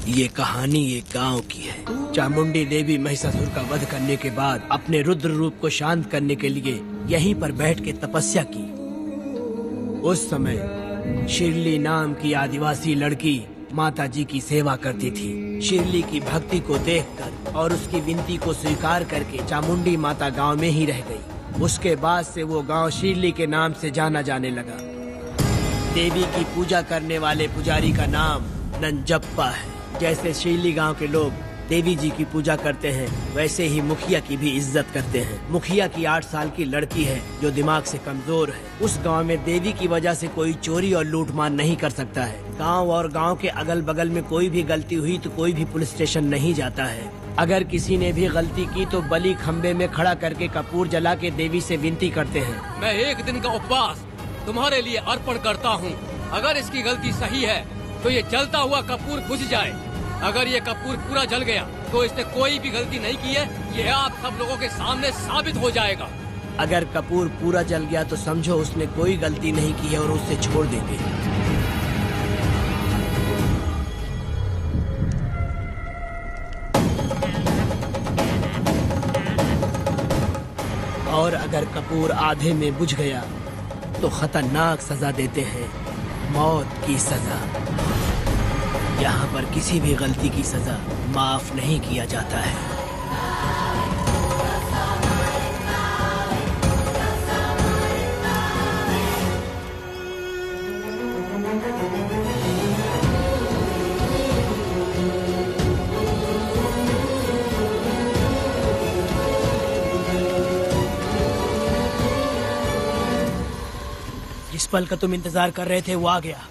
ये कहानी एक गांव की है। चामुंडी देवी महिषासुर का वध करने के बाद अपने रुद्र रूप को शांत करने के लिए यहीं पर बैठ के तपस्या की। उस समय शिरली नाम की आदिवासी लड़की माता जी की सेवा करती थी। शिरली की भक्ति को देखकर और उसकी विनती को स्वीकार करके चामुंडी माता गांव में ही रह गई। उसके बाद से वो गांव शिरली के नाम से जाना जाने लगा। देवी की पूजा करने वाले पुजारी का नाम नंजप्पा है। जैसे शिरली गांव के लोग देवी जी की पूजा करते हैं, वैसे ही मुखिया की भी इज्जत करते हैं। मुखिया की 8 साल की लड़की है जो दिमाग से कमजोर है। उस गांव में देवी की वजह से कोई चोरी और लूटमार नहीं कर सकता है। गांव और गांव के अगल बगल में कोई भी गलती हुई तो कोई भी पुलिस स्टेशन नहीं जाता है। अगर किसी ने भी गलती की तो बलि खम्बे में खड़ा करके कपूर जला के देवी से विनती करते हैं। मैं 1 दिन का उपवास तुम्हारे लिए अर्पण करता हूँ। अगर इसकी गलती सही है तो ये जलता हुआ कपूर बुझ जाए। अगर ये कपूर पूरा जल गया तो इसने कोई भी गलती नहीं की है। ये आप सब लोगों के सामने साबित हो जाएगा। अगर कपूर पूरा जल गया तो समझो उसने कोई गलती नहीं की है और उसे छोड़ देंगे। और अगर कपूर आधे में बुझ गया तो खतरनाक सजा देते हैं, मौत की सजा। यहाँ पर किसी भी गलती की सजा माफ नहीं किया जाता है। जिस पल का तुम इंतजार कर रहे थे वो आ गया।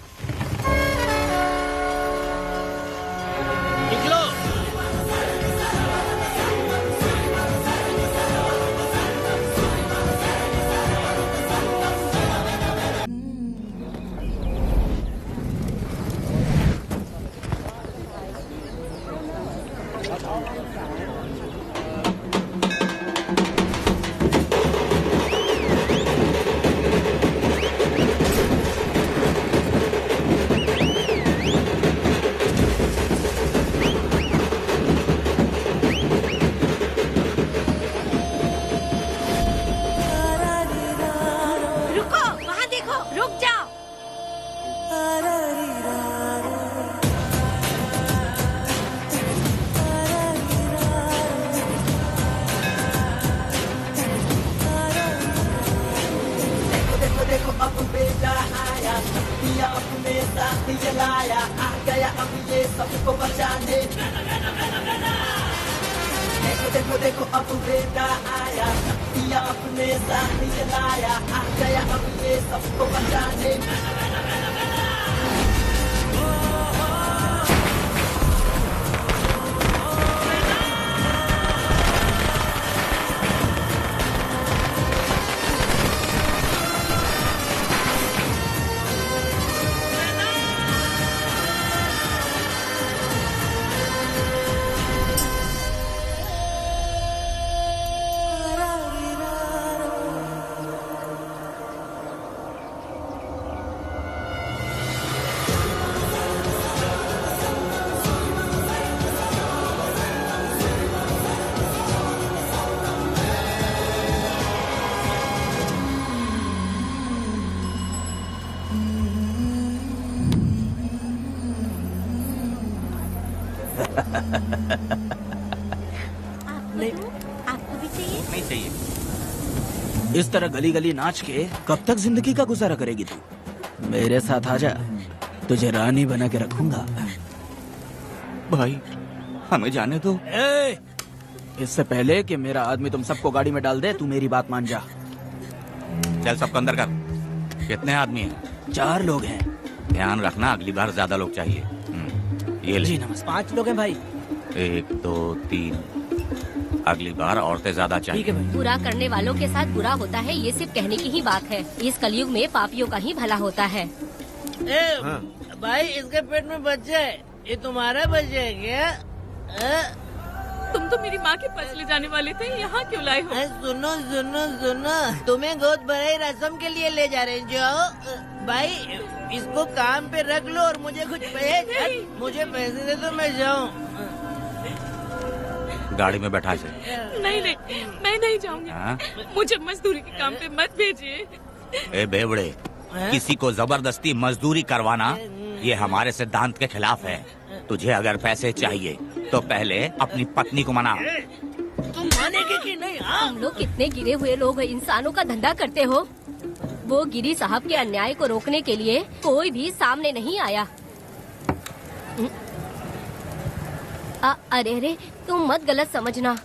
देखो अब बेटा आया, पिया अपने साथ जलाया, आ गया अब ये सबको बचाने। आपको भी चाहिए? नहीं चाहिए। इस तरह गली गली नाच के कब तक जिंदगी का गुजारा करेगी तू? मेरे साथ आजा, तुझे रानी बना के रखूंगा। भाई हमें जाने दो। इससे पहले कि मेरा आदमी तुम सबको गाड़ी में डाल दे, तू मेरी बात मान जा। चल सबको अंदर कर। कितने आदमी हैं? 4 लोग हैं। ध्यान रखना अगली बार ज्यादा लोग चाहिए। ये ले। जी नमस्कार। 5 लोग हैं भाई। 1 2 3। अगली बार औरतें ज्यादा चाहिए। बुरा करने वालों के साथ बुरा होता है, ये सिर्फ कहने की ही बात है। इस कलयुग में पापियों का ही भला होता है। भाई इसके पेट में बच्चा है, ये तुम्हारा बच्चा है क्या? तुम तो मेरी माँ के पास ले जाने वाले थे, यहाँ क्यों लाए हो? सुनो सुनो सुनो, तुम्हें गोद भराई रस्म के लिए ले जा रहे हैं। जाओ भाई, इसको काम पे रख लो और मुझे कुछ मुझे पैसे दे दो, मैं जाऊँ। गाड़ी में बैठा से। नहीं नहीं, मैं नहीं जाऊंगी। हाँ? मुझे मजदूरी के काम पे मत भेजिए। ए बेवड़े, किसी को जबरदस्ती मजदूरी करवाना ये हमारे सिद्धांत के खिलाफ है। तुझे अगर पैसे चाहिए तो पहले अपनी पत्नी को मना। तुम मानेगे कि नहीं? हाँ? तुम लोग कितने गिरे हुए लोग इंसानों का धंधा करते हो। वो गिरी साहब के अन्याय को रोकने के लिए कोई भी सामने नहीं आया। अरे अरे, तुम मत गलत समझना,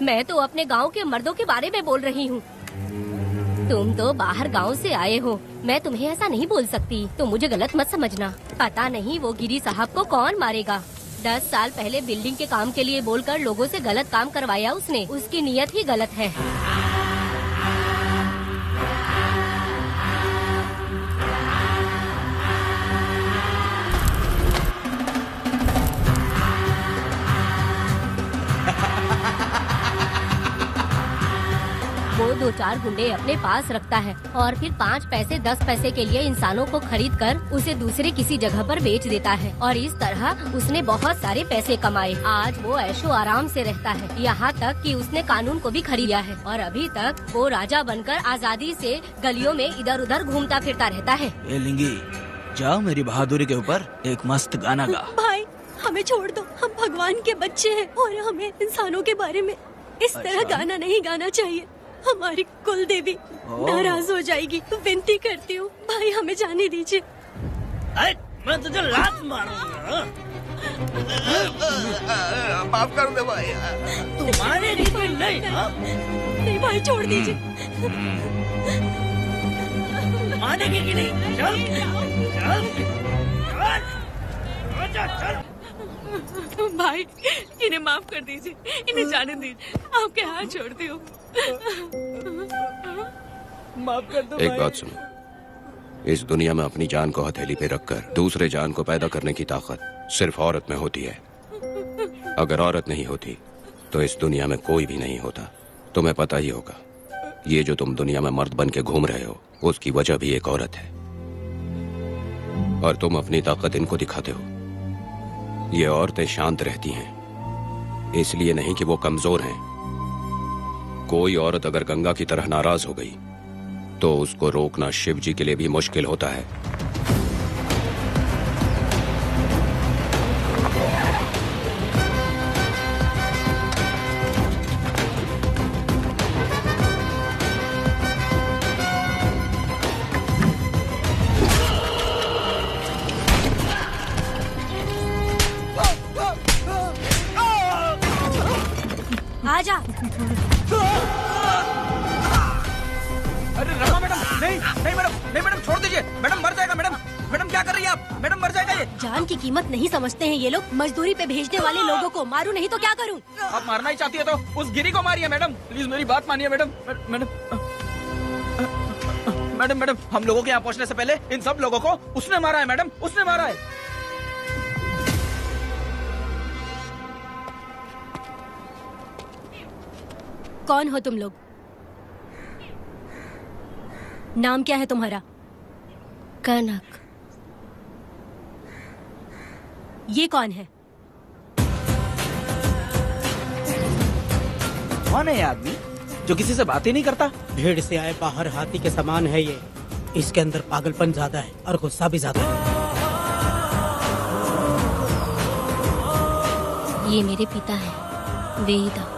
मैं तो अपने गांव के मर्दों के बारे में बोल रही हूँ। तुम तो बाहर गांव से आए हो, मैं तुम्हें ऐसा नहीं बोल सकती, तुम मुझे गलत मत समझना। पता नहीं वो गिरी साहब को कौन मारेगा। 10 साल पहले बिल्डिंग के काम के लिए बोलकर लोगों से गलत काम करवाया उसने। उसकी नीयत ही गलत है। वो 2-4 गुंडे अपने पास रखता है और फिर 5 पैसे 10 पैसे के लिए इंसानों को खरीद कर उसे दूसरे किसी जगह पर बेच देता है और इस तरह उसने बहुत सारे पैसे कमाए। आज वो ऐशो आराम से रहता है, यहाँ तक कि उसने कानून को भी खरीदा है और अभी तक वो राजा बनकर आजादी से गलियों में इधर उधर घूमता फिरता रहता है। ए लिंगी, जाओ मेरी बहादुरी के ऊपर एक मस्त गाना गा। भाई हमें छोड़ दो, हम भगवान के बच्चे हैं और हमें इंसानों के बारे में इस तरह गाना नहीं गाना चाहिए। हमारी कुल देवी नाराज हो जाएगी। विनती करती हूँ भाई, हमें जाने दीजिए। मैं तुझे लात मारूंगा। माफ कर दे भाई। तुम्हारे लिए नहीं। नहीं भाई, छोड़ दीजिए। मानेगी कि नहीं? चल चल चल चल। भाई इन्हें माफ कर दीजिए, इन्हें जाने दीजिए, आपके हाथ छोड़ती हूँ। माफ कर दो। एक बात सुनो, इस दुनिया में अपनी जान को हथेली पे रखकर दूसरे जान को पैदा करने की ताकत सिर्फ औरत में होती है। अगर औरत नहीं होती तो इस दुनिया में कोई भी नहीं होता। तुम्हें पता ही होगा, ये जो तुम दुनिया में मर्द बन के घूम रहे हो उसकी वजह भी एक औरत है और तुम अपनी ताकत इनको दिखाते हो। ये औरतें शांत रहती हैं, इसलिए नहीं कि वो कमजोर हैं। कोई औरत अगर गंगा की तरह नाराज हो गई तो उसको रोकना शिव जी के लिए भी मुश्किल होता है। आजा। अरे रमा मैडम, नहीं नहीं मैडम, नहीं मैडम, छोड़ दीजिए मैडम, मर जाएगा मैडम। मैडम क्या कर रही है आप? मैडम मर जाएगा ये। जान की कीमत नहीं समझते हैं ये लोग। मजदूरी पे भेजने वाले लोगों को मारूं नहीं तो क्या करूं? आप मारना ही चाहती है तो उस गिरी को मारिए मैडम, प्लीज मेरी बात मानिए मैडम। मैडम मैडम मैडम, हम लोगों के यहाँ पहुँचने से पहले इन सब लोगों को उसने मारा है मैडम, उसने मारा है। कौन हो तुम लोग? नाम क्या है तुम्हारा? कनक। ये कौन है? कौन है ये आदमी जो किसी से बात ही नहीं करता? भीड़ से आए बाहर हाथी के समान है ये। इसके अंदर पागलपन ज्यादा है और गुस्सा भी ज्यादा है। ये मेरे पिता है, वेदा।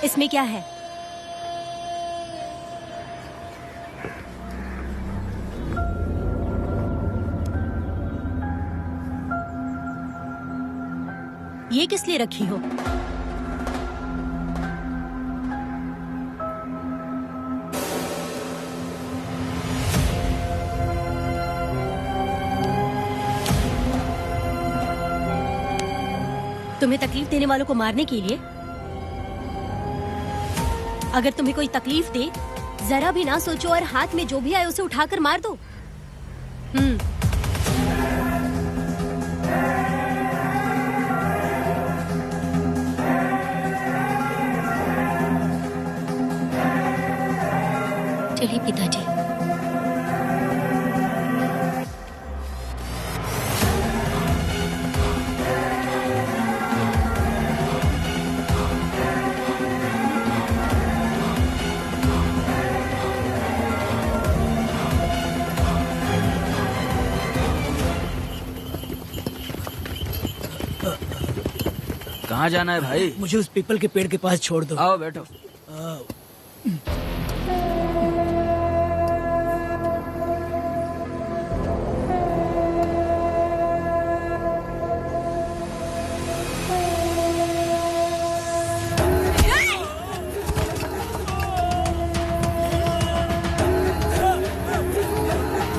इसमें क्या है? ये किस लिए रखी हो? तुम्हें तकलीफ देने वालों को मारने के लिए? अगर तुम्हें कोई तकलीफ दे, जरा भी ना सोचो और हाथ में जो भी आए उसे उठाकर मार दो। चलिए पिताजी। कहाँ जाना है भाई? मुझे उस पीपल के पेड़ के पास छोड़ दो। आओ बैठो।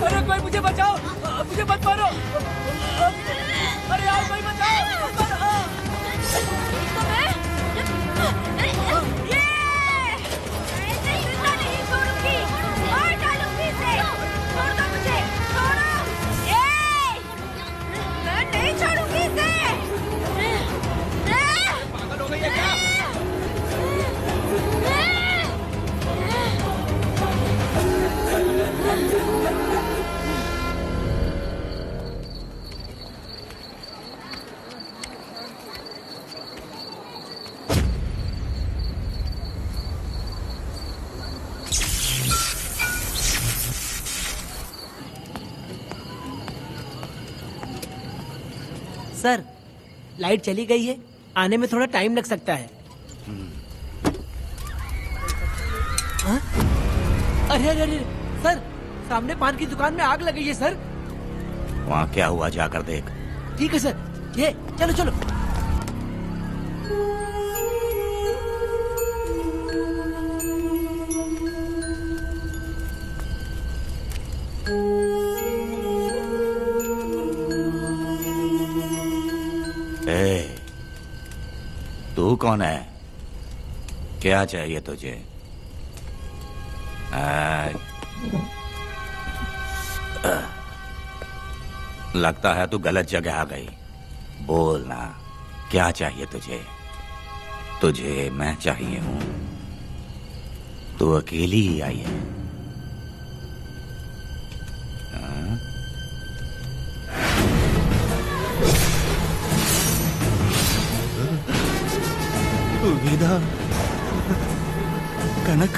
अरे कोई मुझे बचाओ, मुझे मत मारो। अरे यार कोई बचाओ। सर, लाइट चली गई है, आने में थोड़ा टाइम लग सकता है। हाँ? अरे अरे अरे सर, सामने पान की दुकान में आग लगी है सर। वहाँ क्या हुआ जाकर देख। ठीक है सर, ये चलो चलो। तू कौन है? क्या चाहिए तुझे? लगता है तू गलत जगह आ गई। बोल ना, क्या चाहिए तुझे? तुझे मैं चाहिए हूं। तू अकेली ही आई है। विदा कनक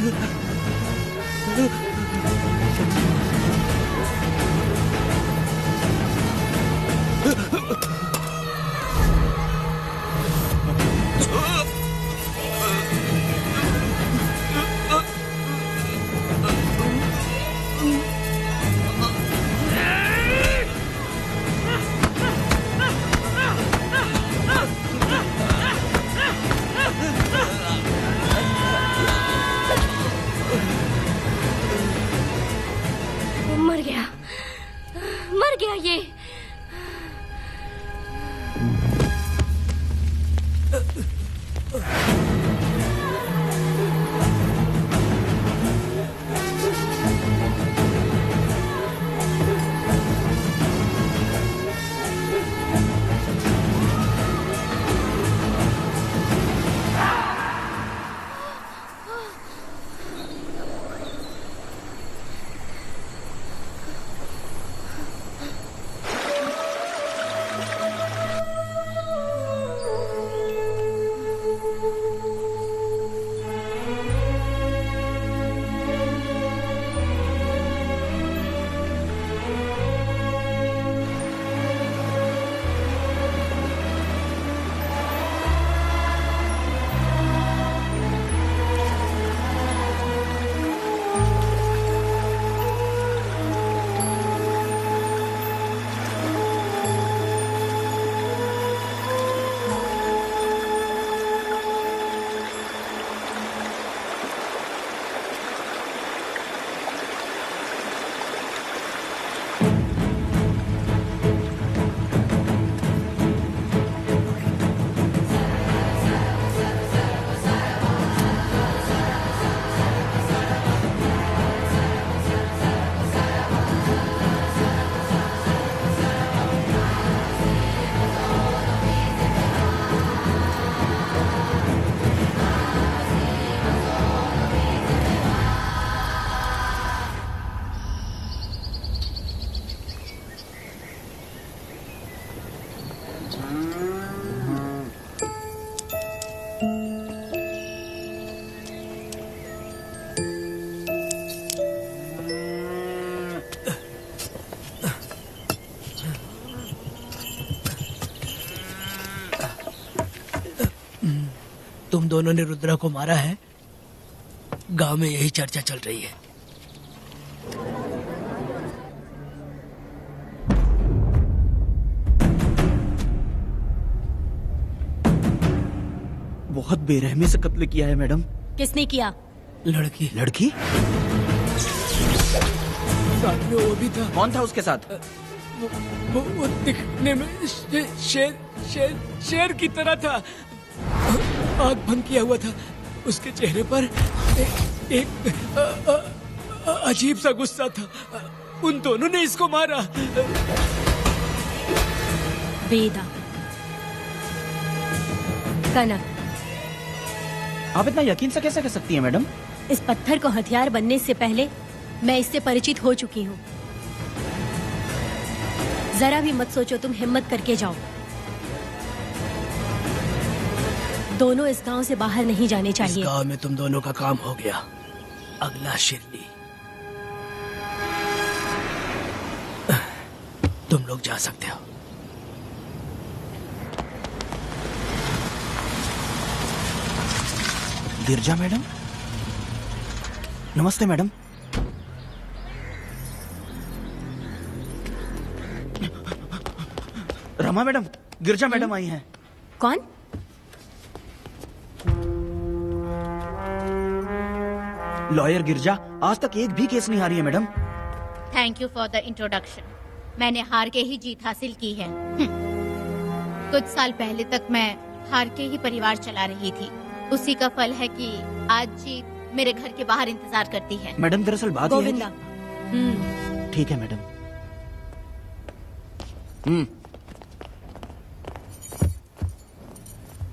मर गया ये। तुम दोनों ने रुद्रा को मारा है? गांव में यही चर्चा चल रही है। बहुत बेरहमी से कत्ल किया है मैडम। किसने किया? लड़की। लड़की? साथ में वो भी था। कौन था उसके साथ? वो दिखने में शेर की तरह था। आग बंद किया हुआ था। उसके चेहरे पर एक अजीब सा गुस्सा था। उन दोनों ने इसको मारा। वेदा, कनक, आप इतना यकीन से कैसे कह सकती हैं मैडम? इस पत्थर को हथियार बनने से पहले मैं इससे परिचित हो चुकी हूँ। जरा भी मत सोचो तुम हिम्मत करके जाओ। दोनों इस गांव से बाहर नहीं जाने चाहिए। इस गांव में तुम दोनों का काम हो गया। अगला शिरली। तुम लोग जा सकते हो। गिरजा मैडम, नमस्ते मैडम। रमा मैडम, गिरजा मैडम आई हैं। कौन? लॉयर गिरजा आज तक एक भी केस नहीं हारी है madam. Thank you for the introduction. मैंने हार के ही जीत हासिल की है। कुछ साल पहले तक मैं हार के ही परिवार चला रही थी। उसी का फल है कि आज जीत मेरे घर के बाहर इंतजार करती है। मैडम दरअसल बात ये है गोविंदा। ठीक है मैडम।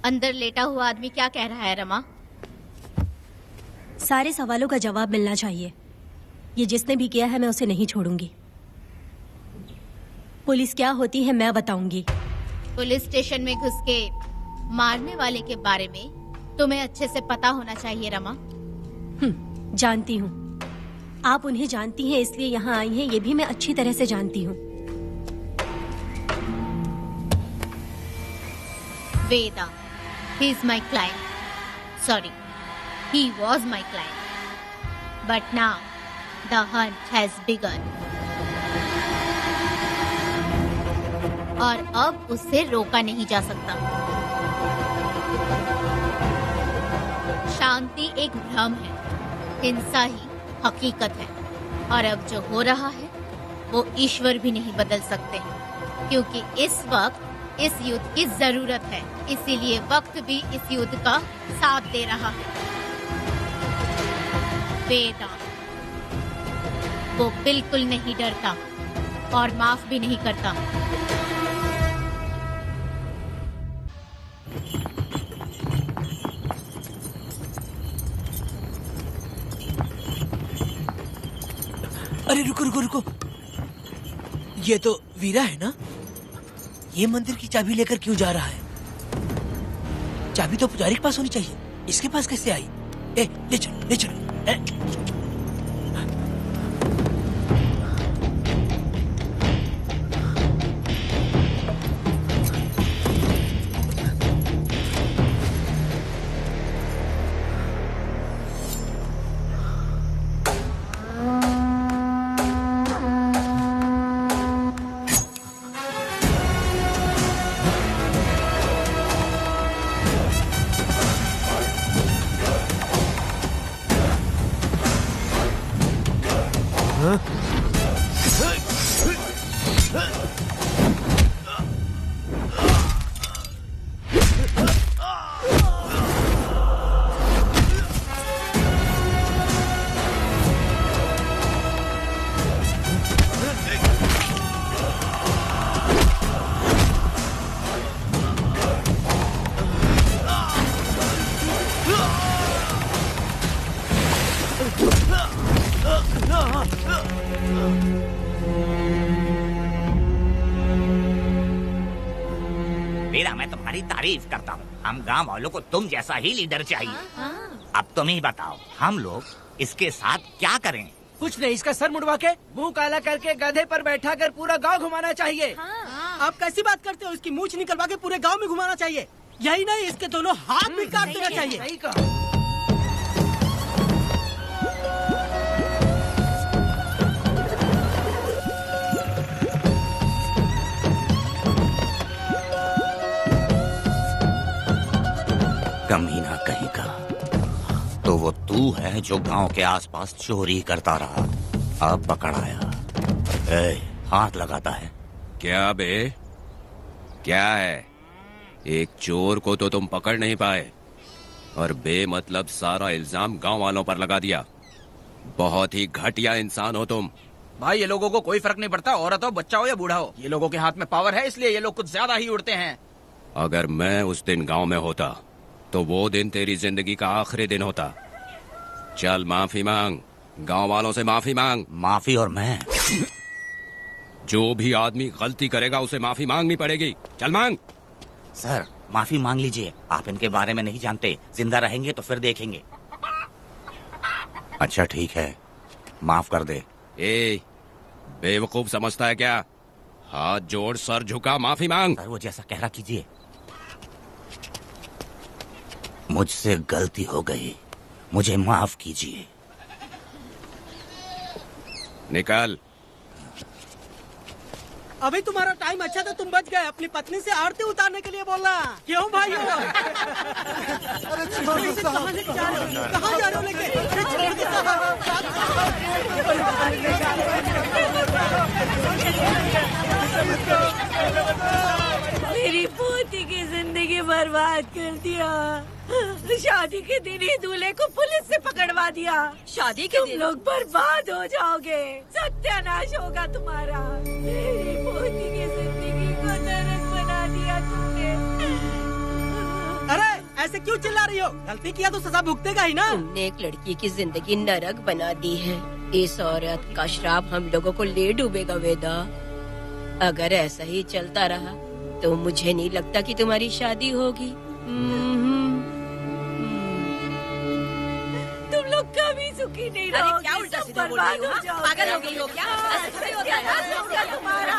अंदर लेटा हुआ आदमी क्या कह रहा है रमा? सारे सवालों का जवाब मिलना चाहिए। ये जिसने भी किया है मैं उसे नहीं छोड़ूंगी। पुलिस क्या होती है मैं बताऊंगी। पुलिस स्टेशन में घुस के मारने वाले के बारे में तुम्हें अच्छे से पता होना चाहिए रमा। जानती हूँ। आप उन्हें जानती हैं इसलिए यहाँ आई हैं, ये भी मैं अच्छी तरह से जानती हूँ। वेदा, he is my client. Sorry, he was my client. But now, the hunt has begun. और अब उससे रोका नहीं जा सकता। शांति एक भ्रम है, हिंसा ही हकीकत है। और अब जो हो रहा है वो ईश्वर भी नहीं बदल सकते, क्योंकि इस वक्त इस युद्ध की जरूरत है। इसीलिए वक्त भी इस युद्ध का साथ दे रहा है। वेदा, वो बिल्कुल नहीं डरता और माफ भी नहीं करता। अरे रुको रुको रुको, ये तो वीरा है ना? ये मंदिर की चाबी लेकर क्यों जा रहा है? चाबी तो पुजारी के पास होनी चाहिए, इसके पास कैसे आई? ले चलो ले चलो। वीरा, मैं तुम्हारी तारीफ करता हूँ। हम गांव वालों को तुम जैसा ही लीडर चाहिए। अब तुम ही बताओ, हम लोग इसके साथ क्या करें? कुछ नहीं, इसका सर मुड़वा के मुंह काला करके गधे पर बैठा कर पूरा गांव घुमाना चाहिए। आप कैसी बात करते हो? इसकी मूछ निकलवा के पूरे गांव में घुमाना चाहिए। यही नहीं, इसके दोनों हाथ भी काट देना चाहिए। सही कहा। कमीना कहीं का। तो वो तू है जो गांव के आसपास चोरी करता रहा, अब पकड़ाया। हाथ लगाता है। क्या बे, क्या है? एक चोर को तो तुम पकड़ नहीं पाए और बेमतलब सारा इल्जाम गांव वालों पर लगा दिया। बहुत ही घटिया इंसान हो तुम। भाई ये लोगों को कोई फर्क नहीं पड़ता, औरत हो, बच्चा हो या बूढ़ा हो। ये लोगों के हाथ में पावर है, इसलिए ये लोग कुछ ज्यादा ही उड़ते हैं। अगर मैं उस दिन गांव में होता तो वो दिन तेरी जिंदगी का आखिरी दिन होता। चल माफी मांग, गांव वालों से माफी मांग। माफी? और मैं? जो भी आदमी गलती करेगा उसे माफी मांगनी पड़ेगी। चल मांग। सर माफी मांग लीजिए, आप इनके बारे में नहीं जानते। जिंदा रहेंगे तो फिर देखेंगे। अच्छा ठीक है, माफ कर दे। ए, बेवकूफ समझता है क्या? हाथ जोड़, सर झुका, माफी मांग। सर वो जैसा कह रहा कीजिए। मुझसे गलती हो गई, मुझे माफ कीजिए। निकल। अभी तुम्हारा टाइम अच्छा था, तुम बच गए। अपनी पत्नी से आरती उतारने के लिए बोलना। क्यों भाइयों? अरे कहाँ लेके जा रहे हो? कहाँ जा रहे हो लेके? छोड़ के मेरी पोती की जिंदगी बर्बाद कर दिया। शादी के दिन ही दूल्हे को पुलिस से पकड़वा दिया। शादी के दिन लोग बर्बाद हो जाओगे, सत्यानाश होगा तुम्हारा। मेरी पोती की जिंदगी को नरक बना दिया तुमने। अरे ऐसे क्यों चिल्ला रही हो? गलती किया तो सजा भुगतेगा ही ना। तुमने एक लड़की की जिंदगी नरक बना दी है। इस औरत का श्राप हम लोगों को ले डूबेगा वेदा। अगर ऐसा ही चलता रहा तो मुझे नहीं लगता कि तुम्हारी शादी होगी। तुम लोग कभी सुखी नहीं रहोगे। अरे क्या उल्टा सीधा बोल रही हो? पागल हो गई हो क्या? ऐसा थोड़ी होता है। तुम्हारा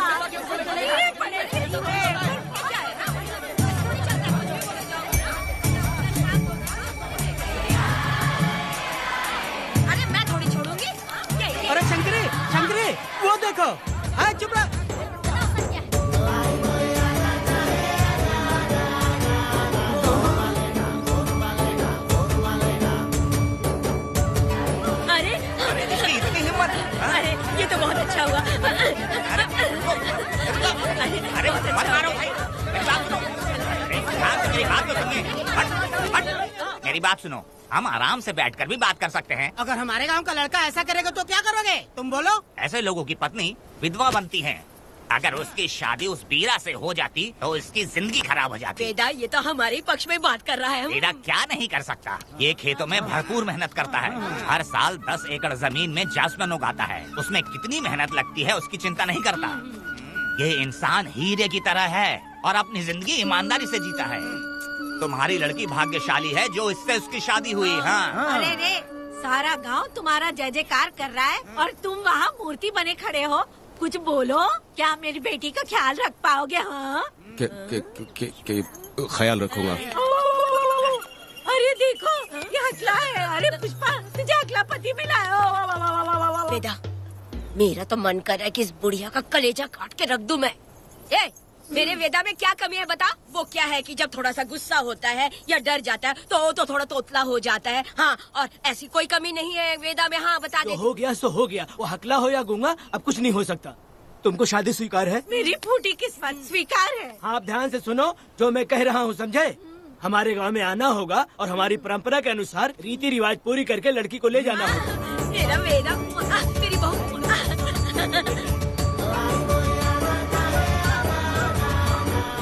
अरे मैं थोड़ी छोड़ूंगी। अरे शंकरी, शंकरी, वो देखो। अरे चुप रह। अरे ये तो बहुत अच्छा हुआ। अरे मत मारो भाई, मेरी बात सुनो। हम आराम से बैठकर भी बात कर सकते हैं। अगर हमारे गांव का लड़का ऐसा करेगा तो क्या करोगे तुम? बोलो। ऐसे लोगों की पत्नी विधवा बनती है। अगर उसकी शादी उस बीरा से हो जाती तो इसकी जिंदगी खराब हो जाती। वेदा ये तो हमारे पक्ष में बात कर रहा है। वेदा क्या नहीं कर सकता? ये खेतों में भरपूर मेहनत करता है। हर साल 10 एकड़ जमीन में जासमन उगाता है। उसमें कितनी मेहनत लगती है उसकी चिंता नहीं करता। ये इंसान हीरे की तरह है और अपनी जिंदगी ईमानदारी से जीता है। तुम्हारी लड़की भाग्यशाली है जो इससे उसकी शादी हुई। हाँ। अरे रे, सारा गांव तुम्हारा जय जयकार कर रहा है और तुम वहाँ मूर्ति बने खड़े हो। कुछ बोलो, क्या मेरी बेटी का ख्याल रख पाओगे? हाँ ख्याल रखूंगा। अरे देखो ये हकला है। अरे पुष्पा, तुझे हकला पति मिला है। वेदा मेरा तो मन कर रहा है कि इस बुढ़िया का कलेजा काट के रख दूं मैं। मेरे वेदा में क्या कमी है बता? वो क्या है कि जब थोड़ा सा गुस्सा होता है या डर जाता है तो थोड़ा तोतला हो जाता है। हाँ, और ऐसी कोई कमी नहीं है वेदा में। हाँ बता दे। हो गया सो हो गया। वो हकला हो या गूंगा अब कुछ नहीं हो सकता। तुमको शादी स्वीकार है? मेरी फूटी किस्मत स्वीकार है। आप ध्यान से सुनो जो मैं कह रहा हूँ, समझे? हमारे गांव में आना होगा और हमारी परंपरा के अनुसार रीति रिवाज पूरी करके लड़की को ले जाना होगा। मेरा वेदा, मेरी बहू।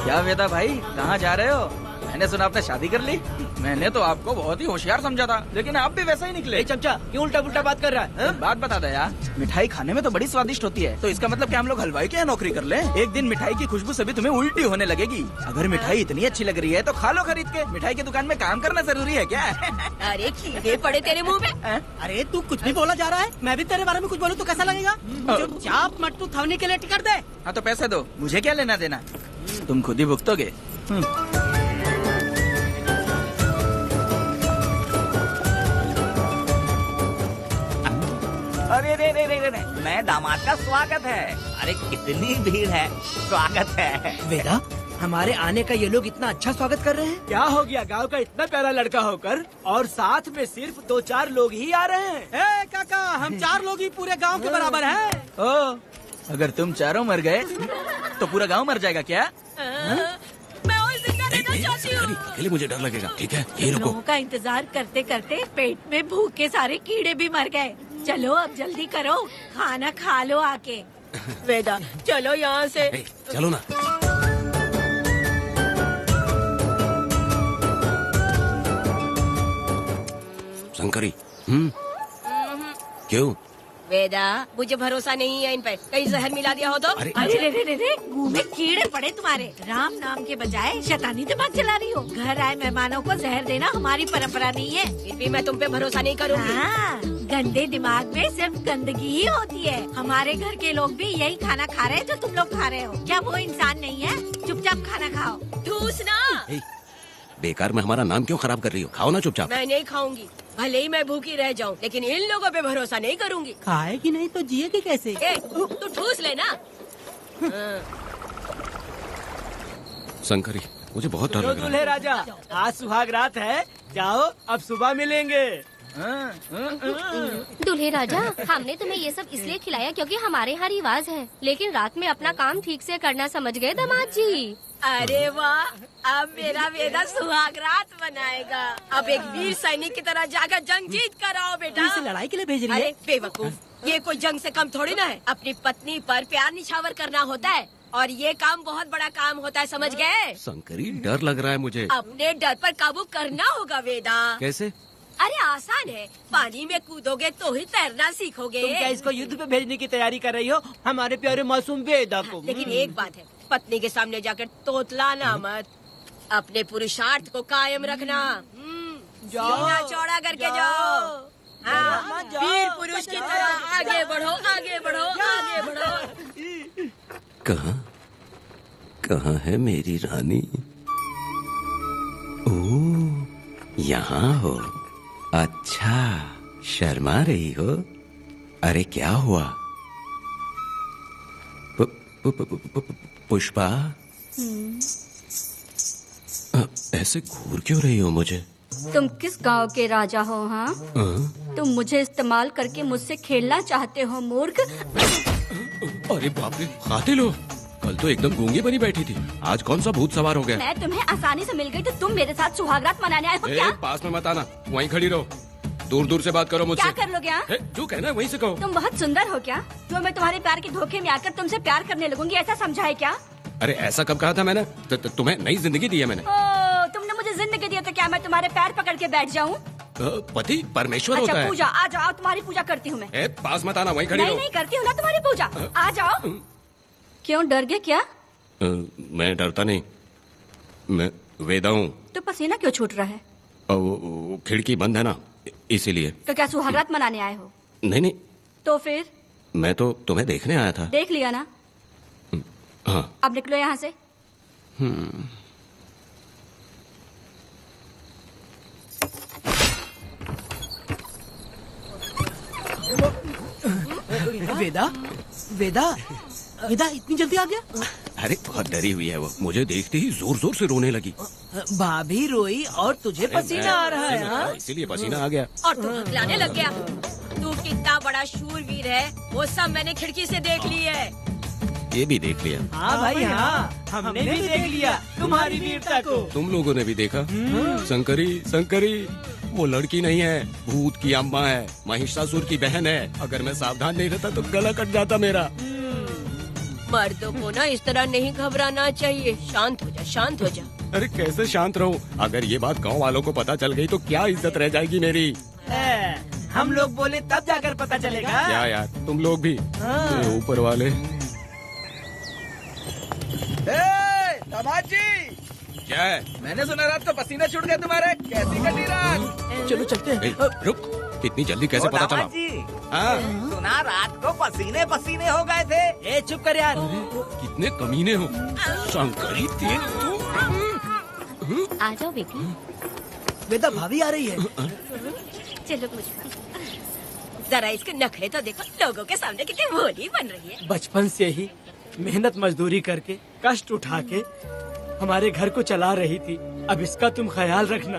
क्या वेदा भाई, कहाँ जा रहे हो? मैंने सुना आपने शादी कर ली। मैंने तो आपको बहुत ही होशियार समझा था, लेकिन आप भी वैसा ही निकले। चमचा क्यों उल्टा पुल्टा बात कर रहा है? बात बता दे यार। मिठाई खाने में तो बड़ी स्वादिष्ट होती है, तो इसका मतलब क्या हम लोग हलवाई के यहाँ नौकरी कर लें? एक दिन मिठाई की खुशबू से भी तुम्हें उल्टी होने लगेगी। अगर मिठाई इतनी अच्छी लग रही है तो खा लो खरीद के। मिठाई की दुकान में काम करना जरूरी है क्या? अरे कीड़े पड़े तेरे मुँह में। अरे तू कुछ भी बोला जा रहा है। मैं भी तेरे बारे में कुछ बोलूँ तो कैसा लगेगा? चुपचाप मट्टू थवने के लिए टिकट दे। हाँ तो पैसे दो, मुझे क्या लेना देना, तुम खुद ही भुगतोगे। नए दामाद का स्वागत है। अरे कितनी भीड़ है, स्वागत है। वेदा, हमारे आने का ये लोग इतना अच्छा स्वागत कर रहे हैं। क्या हो गया गांव का इतना प्यारा लड़का होकर और साथ में सिर्फ 2-4 लोग ही आ रहे हैं। ए काका, हम 4 लोग ही पूरे गांव के बराबर हैं। ओ, अगर तुम चारों मर गए तो पूरा गांव मर जाएगा क्या? मैं और जिंदा रहना चाहती हूँ। अकेले मुझे डर लगेगा। ठीक है, ये रुको। लोगों का इंतजार करते करते पेट में भूख के सारे कीड़े भी मर गए। चलो अब जल्दी करो, खाना खा लो आके। वेदा, चलो यहाँ से। चलो ना। शंकरी, क्यों? वेदा, मुझे भरोसा नहीं है इन पे, कहीं जहर मिला दिया हो तो? अरे अरे रे, मुंह में कीड़े पड़े तुम्हारे। राम नाम के बजाय शैतानी दिमाग चला रही हो। घर आए मेहमानों को जहर देना हमारी परंपरा नहीं है। फिर भी मैं तुम पे भरोसा नहीं करूँगी। हाँ, गंदे दिमाग में सिर्फ गंदगी ही होती है। हमारे घर के लोग भी यही खाना खा रहे हैं जो तुम लोग खा रहे हो। क्या वो इंसान नहीं है? चुपचाप खाना खाओ। ठूसना। बेकार में हमारा नाम क्यों खराब कर रही हो? खाओ ना चुपचाप। मैं नहीं खाऊंगी, भले ही मैं भूखी रह जाऊं, लेकिन इन लोगों पे भरोसा नहीं करूंगी। खाएगी नहीं तो जिएगी कैसे? ए, तू ठूस लेना। शंकरी, मुझे बहुत डर लग रहा दूल्हे है। राजा, आज सुहाग रात है, जाओ अब सुबह मिलेंगे। दूल्हे राजा, हमने तुम्हें ये सब इसलिए खिलाया क्योंकि हमारे यहाँ रिवाज है, लेकिन रात में अपना काम ठीक से करना समझ गए दामाद जी। अरे वाह, अब मेरा वेदा सुहाग रात मनाएगा। अब एक वीर सैनिक की तरह जाकर जंग जीत कर आओ बेटा। इसे लड़ाई के लिए भेज रही है? अरे बेवकूफ, ये कोई जंग से कम थोड़ी ना है। अपनी पत्नी पर प्यार निछावर करना होता है और ये काम बहुत बड़ा काम होता है, समझ गए? शंकरी, डर लग रहा है मुझे। अपने डर पर काबू करना होगा वेदा। कैसे? अरे आसान है, पानी में कूदोगे तो ही तैरना सीखोगे। तुम क्या इसको युद्ध पे भेजने की तैयारी कर रही हो, हमारे प्यारे मासूम वेदा को? लेकिन एक बात है, पत्नी के सामने जाकर तोतलाना मत, अपने पुरुषार्थ को कायम रखना। सीना चौड़ा करके जाओ। हाँ, वीर पुरुष की तरह आगे बढ़ो, आगे बढ़ो, आगे बढ़ो। कहाँ है मेरी रानी? ओ, यहाँ हो। अच्छा, शर्मा रही हो? अरे क्या हुआ? पुष्पा, ऐसे घूर क्यों रही हो मुझे? तुम किस गांव के राजा हो? हाँ, तुम मुझे इस्तेमाल करके मुझसे खेलना चाहते हो मूर्ख। अरे बाप रे, कातिल हो। कल तो एकदम गूंगी बनी बैठी थी, आज कौन सा भूत सवार हो गया? मैं तुम्हें आसानी से मिल गई तो तुम मेरे साथ सुहागरात मनाने आए हो क्या? पास में मत आना, वहीं खड़ी रहो। दूर दूर से बात करो मुझसे। क्या कर लोगे? जो कहना है वहीं से कहो। तुम बहुत सुंदर हो क्या? तो मैं तुम्हारे प्यार के धोखे में आकर तुमसे प्यार करने लगूंगी, ऐसा समझा है क्या? अरे ऐसा कब कहा था मैंने? तुम्हें नई जिंदगी दी है मैंने। ओ, तुमने मुझे जिंदगी दी है तो क्या मैं तुम्हारे पैर पकड़ के बैठ जाऊँ? पति परमेश्वर होता अच्छा है। पूजा, आ जाओ, तुम्हारी पूजा करती हूँ मैं। पास मत आना, वहीं खड़ी रहो। नहीं करती हूँ ना तुम्हारी पूजा, आ जाओ। क्यों डर गए क्या? मैं डरता नहीं, मैं वेदा हूँ। तो पसीना क्यों छूट रहा है? वो खिड़की बंद है ना, इसीलिए। तो क्या सुहागरात मनाने आए हो? नहीं, तो फिर? मैं तो तुम्हें देखने आया था। देख लिया ना? हाँ। अब निकलो यहाँ से। वेदा, वेदा, वेदा इतनी जल्दी आ गया? अरे बहुत डरी हुई है वो, मुझे देखते ही जोर जोर से रोने लगी। भाभी रोई और तुझे पसीना आ रहा है? हाँ? इसीलिए पसीना आ गया। और तू हकलाने लग गया। तू कितना बड़ा शूरवीर है, वो सब मैंने खिड़की से देख ली है। ये भी देख लिया? हाँ भाई हाँ, हमने भी देख लिया तुम्हारी वीरता को। तुम लोगों ने भी देखा? शंकरी, वो लड़की नहीं है, भूत की अम्मा है, महिषासुर की बहन है। अगर मैं सावधान नहीं रहता तो गला कट जाता मेरा। मर्दों को ना इस तरह नहीं घबराना चाहिए। शांत हो जा, शांत हो जा। अरे कैसे शांत रहूं? अगर ये बात गांव वालों को पता चल गई तो क्या इज्जत रह जाएगी मेरी? हम लोग बोले तब जाकर पता चलेगा। क्या यार, तुम लोग भी ऊपर वाले। दामाद जी, क्या है? मैंने सुना रात को पसीना छूट गया तुम्हारे, कैसी कटी रात? चलो चलते हैं। रुक, इतनी जल्दी कैसे पता चला? सुना रात को पसीने पसीने हो गए थे। ए चुप कर यार। कितने कमीने हो शंकरी, तेल तू। आ जाओ बेटी। वेदा भाभी आ रही है। चलो मुझे जरा इसके नखरे तो देखो, लोगों के सामने कितनी भोली बन रही है। बचपन से ही मेहनत मजदूरी करके कष्ट उठा के हमारे घर को चला रही थी। अब इसका तुम ख्याल रखना।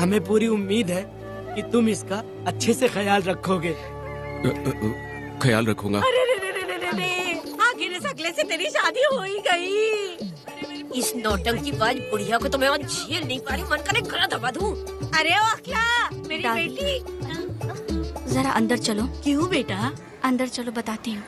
हमें पूरी उम्मीद है कि तुम इसका अच्छे से ख्याल रखोगे। ख्याल रखूंगा। अरे रे रे रे रे रे, आखिर इस अगले से तेरी शादी हो ही गई। इस नौटंकी बाज बुढ़िया को तो मैं आज झेल नहीं पा रही, मन करे गला दबा दूं। अरे ओ अखिला, मेरी बेटी। जरा अंदर चलो। क्यों बेटा? अंदर चलो, बताती हूँ।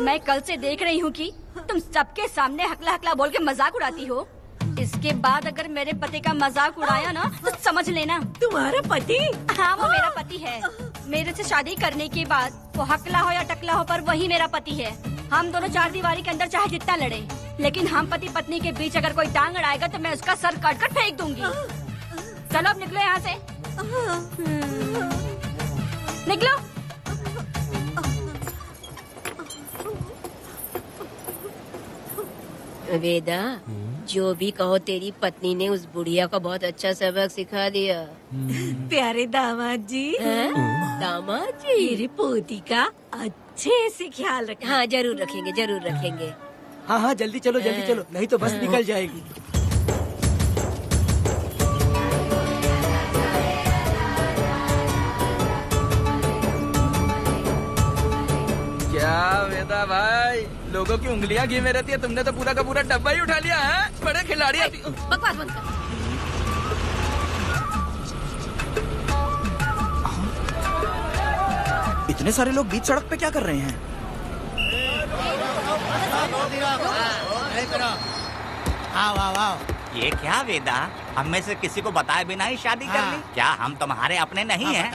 मैं कल से देख रही हूँ कि तुम सबके सामने हकला हकला बोल के मजाक उड़ाती हो। इसके बाद अगर मेरे पति का मजाक उड़ाया ना तो समझ लेना। तुम्हारा पति? हाँ, वो मेरा पति है। मेरे से शादी करने के बाद वो हकला हो या टकला हो, पर वही मेरा पति है। हम दोनों चार दीवारी के अंदर चाहे जितना लड़े, लेकिन हम पति पत्नी के बीच अगर कोई टांग अड़ाएगा तो मैं उसका सर काट कर फेंक दूंगी। चलो अब निकलो यहाँ से, निकलो। वेदा, जो भी कहो, तेरी पत्नी ने उस बुढ़िया को बहुत अच्छा सबक सिखा दिया। प्यारे दामाद जी। दामाद जी? मेरी पोती का अच्छे से ख्याल रखना। हाँ, जरूर रखेंगे, जरूर रखेंगे। हाँ हाँ, जल्दी चलो, जल्दी चलो, नहीं तो बस निकल जाएगी। क्या वेदा भाई, लोगों की उंगलियां घी में रहती है, तुमने तो पूरा का पूरा डब्बा ही उठा लिया है। बड़े खिलाड़ी। बकवास बंद कर। इतने सारे लोग बीच सड़क पे क्या कर रहे हैं? आओ आओ आओ। ये क्या वेदा, हम में से किसी को बताए बिना ही शादी कर ली? क्या हम तुम्हारे अपने नहीं हैं?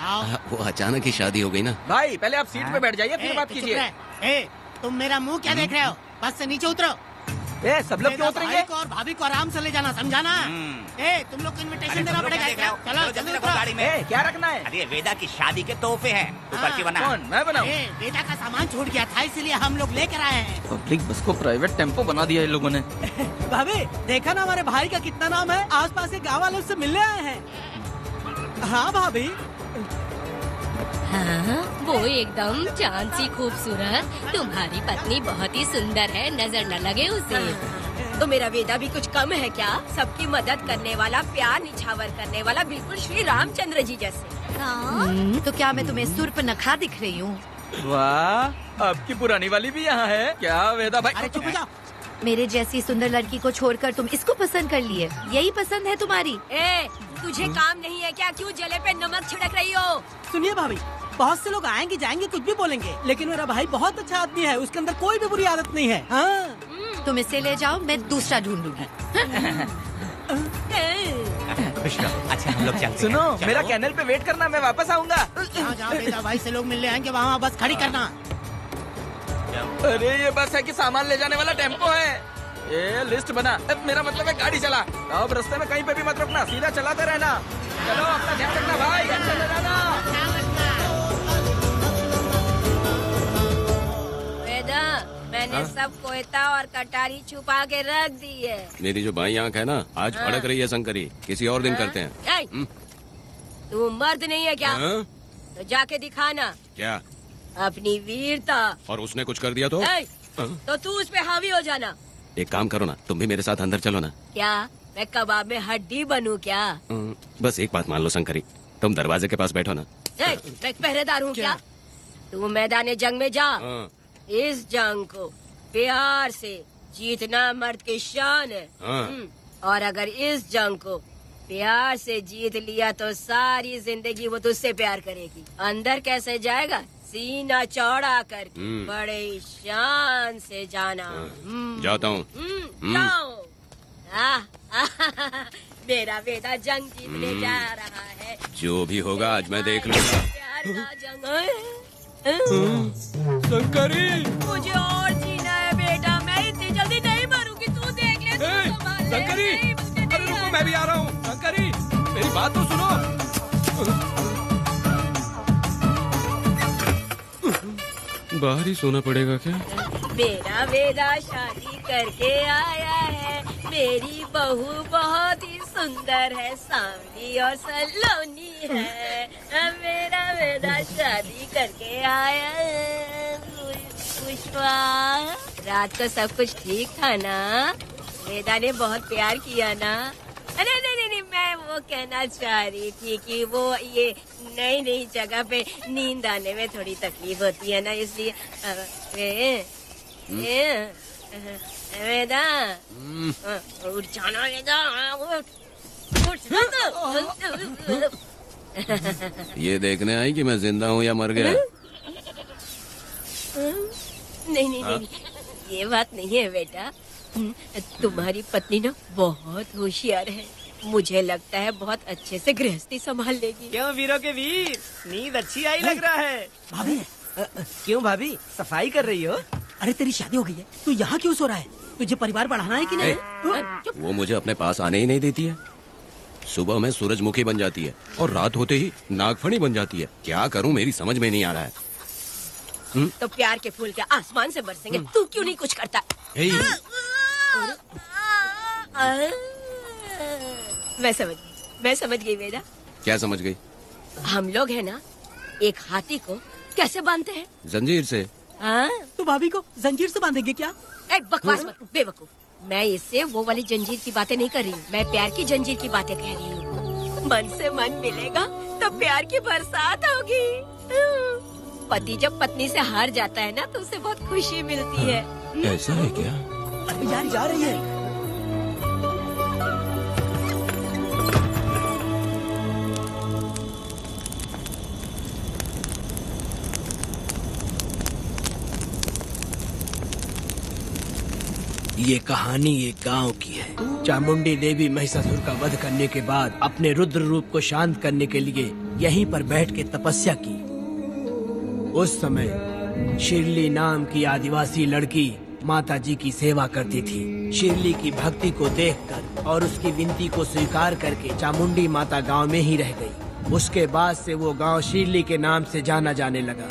वो अचानक ही शादी हो गई ना। भाई पहले आप सीट पे बैठ जाइए, फिर बात कीजिए। तुम मेरा मुंह क्या देख रहे हो? बस से नीचे उतरो। सब लोग क्यों उतरेंगे? भाई को और भाभी को आराम से ले जाना, समझाना? तुम लोग को इनविटेशन देना पड़ेगा। चलो जल्दी उतरो। गाड़ी में क्या रखना है? अरे वेदा की शादी के तोहफे हैं, तू पर्ची बना। कौन? मैं बनाऊं? बेटा का सामान छूट गया था, इसलिए हम लोग लेकर आए हैं। पब्लिक बस को प्राइवेट टेम्पो बना दिया इन लोगों ने। भाभी देखा ना हमारे भाई का कितना नाम है, आसपास के गाँव वालों से मिलने आए हैं। हाँ भाभी। हाँ, वो एकदम चांद सी खूबसूरत। तुम्हारी पत्नी बहुत ही सुंदर है, नजर न लगे उसे। तो मेरा वेदा भी कुछ कम है क्या? सबकी मदद करने वाला, प्यार निछावर करने वाला, बिल्कुल श्री रामचंद्र जी जैसे। तो क्या मैं तुम्हें सुर पर नखा दिख रही हूँ? वाह, आपकी पुरानी वाली भी यहाँ है क्या वेदा भाई? अरे चुप हो जाओ। मेरे जैसी सुंदर लड़की को छोड़कर तुम इसको पसंद कर लिए, यही पसंद है तुम्हारी? तुझे काम नहीं है क्या? क्यों जले पे नमक छिड़क रही हो? सुनिए भाभी, बहुत से लोग आएंगे जाएंगे, कुछ भी बोलेंगे, लेकिन मेरा भाई बहुत अच्छा आदमी है, उसके अंदर कोई भी बुरी आदत नहीं है। हाँ। तुम इसे ले जाओ, मैं दूसरा ढूंढूंगी। खुश रहो। अच्छा हम लोग चलते हैं। सुनो, चलो। मेरा कैनल पे वेट करना, मैं वापस आऊंगा। जहाँ बेटा भाई से लोग मिलने आएंगे वहाँ बस खड़ी करना। अरे ये बस है कि सामान ले जाने वाला टेम्पो है। ये लिस्ट बना, मेरा मतलब है गाड़ी चला। अब रास्ते में कहीं पे भी मत रुकना, सीधा चलाते रहना। चलो अपना ध्यान रखना भाई, अच्छा ले जाना। वेदा, मैंने सब कोयता और कटारी छुपा के रख दी है। मेरी जो बाई आंख है ना, आज फड़क रही है शंकरी। किसी और दिन करते हैं। तू मर्द नहीं है क्या? तो जाके दिखाना क्या? अपनी वीरता। और उसने कुछ कर दिया तो? तो तू उस पे हावी हो जाना। एक काम करो ना, तुम भी मेरे साथ अंदर चलो ना। क्या मैं कबाब में हड्डी बनूं क्या? बस एक बात मान लो शंकरी, तुम दरवाजे के पास बैठो ना। मैं पहरेदार हूँ क्या? तू मैदान जंग में जा। इस जंग को प्यार से जीतना मर्द की शान है। और अगर इस जंग को प्यार से जीत लिया तो सारी जिंदगी वो तुझसे प्यार करेगी। अंदर कैसे जाएगा? सीना चौड़ा करके बड़े शान से जाना। जाता हूँ। जाओ। मेरा वेदा जंग जीतने जा रहा है। जो भी होगा आज मैं देख लूंगा। प्यार का जंग। शंकरी, मुझे और जीना है बेटा, मैं इतनी जल्दी नहीं मरूंगी। तू देख ले, तू संभाल ले। शंकरी, अरे रुको, मैं भी आ रहा हूँ। शंकरी, मेरी बात तो सुनो। बाहर ही सोना पड़ेगा क्या? मेरा वेदा शादी करके आया है। मेरी बहू बहुत ही सुंदर है, सांवली और सलोनी है। मेरा वेदा शादी करके आया है। पुष्पा, रात को सब कुछ ठीक था ना? वेदा ने बहुत प्यार किया ना? अरे नहीं, मैं वो कहना चाह रही थी कि वो ये नई जगह पे नींद आने में थोड़ी तकलीफ होती है ना, इसलिए वेदा उठ जाना, वेदा उठ। ये देखने आई कि मैं जिंदा हूँ या मर गया? नहीं, ये बात नहीं है बेटा। तुम्हारी पत्नी ना बहुत होशियार है, मुझे लगता है बहुत अच्छे से गृहस्थी संभाल लेगी। क्यों वीरों के वीर, नींद अच्छी आई लग रहा है। भाभी क्यों भाभी, सफाई कर रही हो? अरे तेरी शादी हो गई है, तू यहाँ क्यों सो रहा है? तुझे परिवार बढ़ाना है कि नहीं? वो मुझे अपने पास आने ही नहीं देती है। सुबह में सूरजमुखी बन जाती है और रात होते ही नागफनी बन जाती है। क्या करूँ, मेरी समझ में नहीं आ रहा है। तो प्यार के फूल क्या आसमान से बरसेंगे? तू क्यों नहीं कुछ करता? मैं समझ गई बेटा। क्या समझ गई? हम लोग है ना, एक हाथी को कैसे बांधते हैं? जंजीर से। तो भाभी को जंजीर से बांधेंगे क्या? बकवास मत, बेवकूफ। मैं इससे वो वाली जंजीर की बातें नहीं कर रही हूँ, मैं प्यार की जंजीर की बातें कह रही हूँ। मन से मन मिलेगा तो प्यार की बरसात होगी। पति जब पत्नी से हार जाता है ना तो उसे बहुत खुशी मिलती है। ऐसा है क्या? अरे यार जा रही है। ये कहानी एक गांव की है। चामुंडी देवी महिषासुर का वध करने के बाद अपने रुद्र रूप को शांत करने के लिए यहीं पर बैठ के तपस्या की। उस समय शिरली नाम की आदिवासी लड़की माता जी की सेवा करती थी। शिरली की भक्ति को देखकर और उसकी विनती को स्वीकार करके चामुंडी माता गांव में ही रह गई। उसके बाद से वो गांव शिरली के नाम से जाना जाने लगा।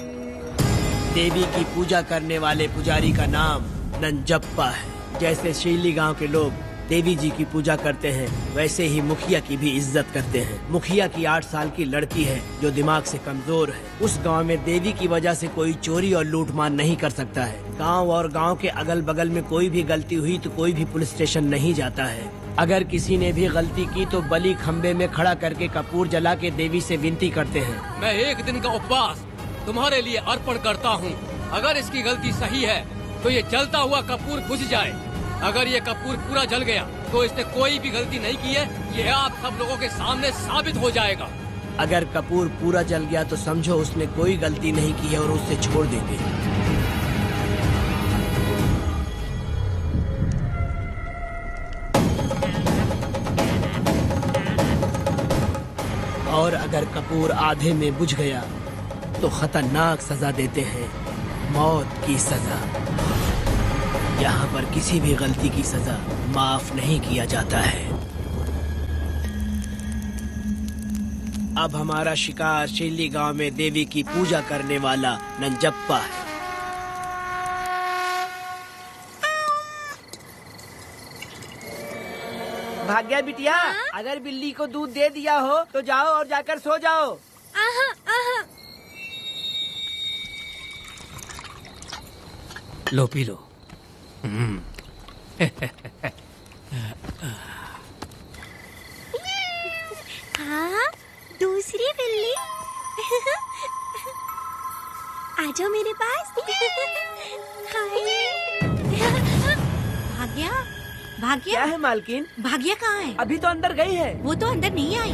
देवी की पूजा करने वाले पुजारी का नाम नंजप्पा है। जैसे शिरली गांव के लोग देवी जी की पूजा करते हैं, वैसे ही मुखिया की भी इज्जत करते हैं। मुखिया की 8 साल की लड़की है जो दिमाग से कमजोर है। उस गांव में देवी की वजह से कोई चोरी और लूटमार नहीं कर सकता है। गांव और गांव के अगल बगल में कोई भी गलती हुई तो कोई भी पुलिस स्टेशन नहीं जाता है। अगर किसी ने भी गलती की तो बलि खम्बे में खड़ा करके कपूर जला के देवी से विनती करते हैं। मैं 1 दिन का उपवास तुम्हारे लिए अर्पण करता हूँ। अगर इसकी गलती सही है तो ये जलता हुआ कपूर बुझ जाए। अगर ये कपूर पूरा जल गया तो इसने कोई भी गलती नहीं की है, यह आप सब लोगों के सामने साबित हो जाएगा। अगर कपूर पूरा जल गया तो समझो उसने कोई गलती नहीं की है और उससे छोड़ देंगे। और अगर कपूर आधे में बुझ गया तो खतरनाक सजा देते हैं, मौत की सजा। यहाँ पर किसी भी गलती की सजा माफ नहीं किया जाता है। अब हमारा शिकार शिरली गांव में देवी की पूजा करने वाला नंजप्पा है। भाग्या बिटिया, अगर बिल्ली को दूध दे दिया हो तो जाओ और जाकर सो जाओ। लो पी लो। हाँ, दूसरी बिल्ली। आ जाओ मेरे पास। भाग्या, भाग्या क्या है मालकिन? भाग्या कहाँ है? अभी तो अंदर गई है। वो तो अंदर नहीं आई।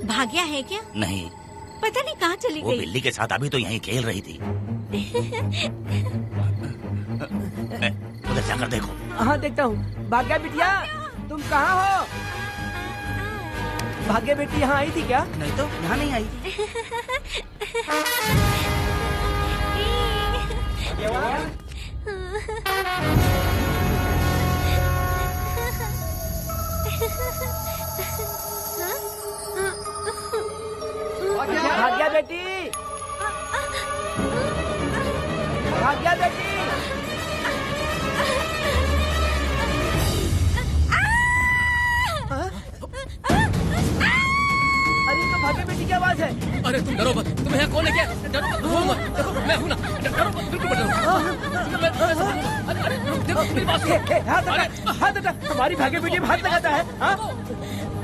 भाग्या है क्या? नहीं, पता नहीं कहाँ चली वो गई। बिल्ली के साथ अभी तो यहीं खेल रही थी। उधर जाकर देखो। हाँ देखता हूँ। भाग्या बिटिया, तुम कहाँ हो? भाग्या बेटी यहाँ आई थी क्या? नहीं तो यहाँ नहीं आई। बेटी, भाग्या बेटी। अरे तो भाग्या बेटी की आवाज है। अरे तुम डरो मत, तुम्हें यहाँ कौन है क्या? डरो मत, रो मत, देखो मैं हूँ ना, डरो मत, बिल्कुल मत डरो। अरे देखो मेरी बात सुनो। हाथ हटा, हमारी भाग्य बेटी में हाथ लगाता है।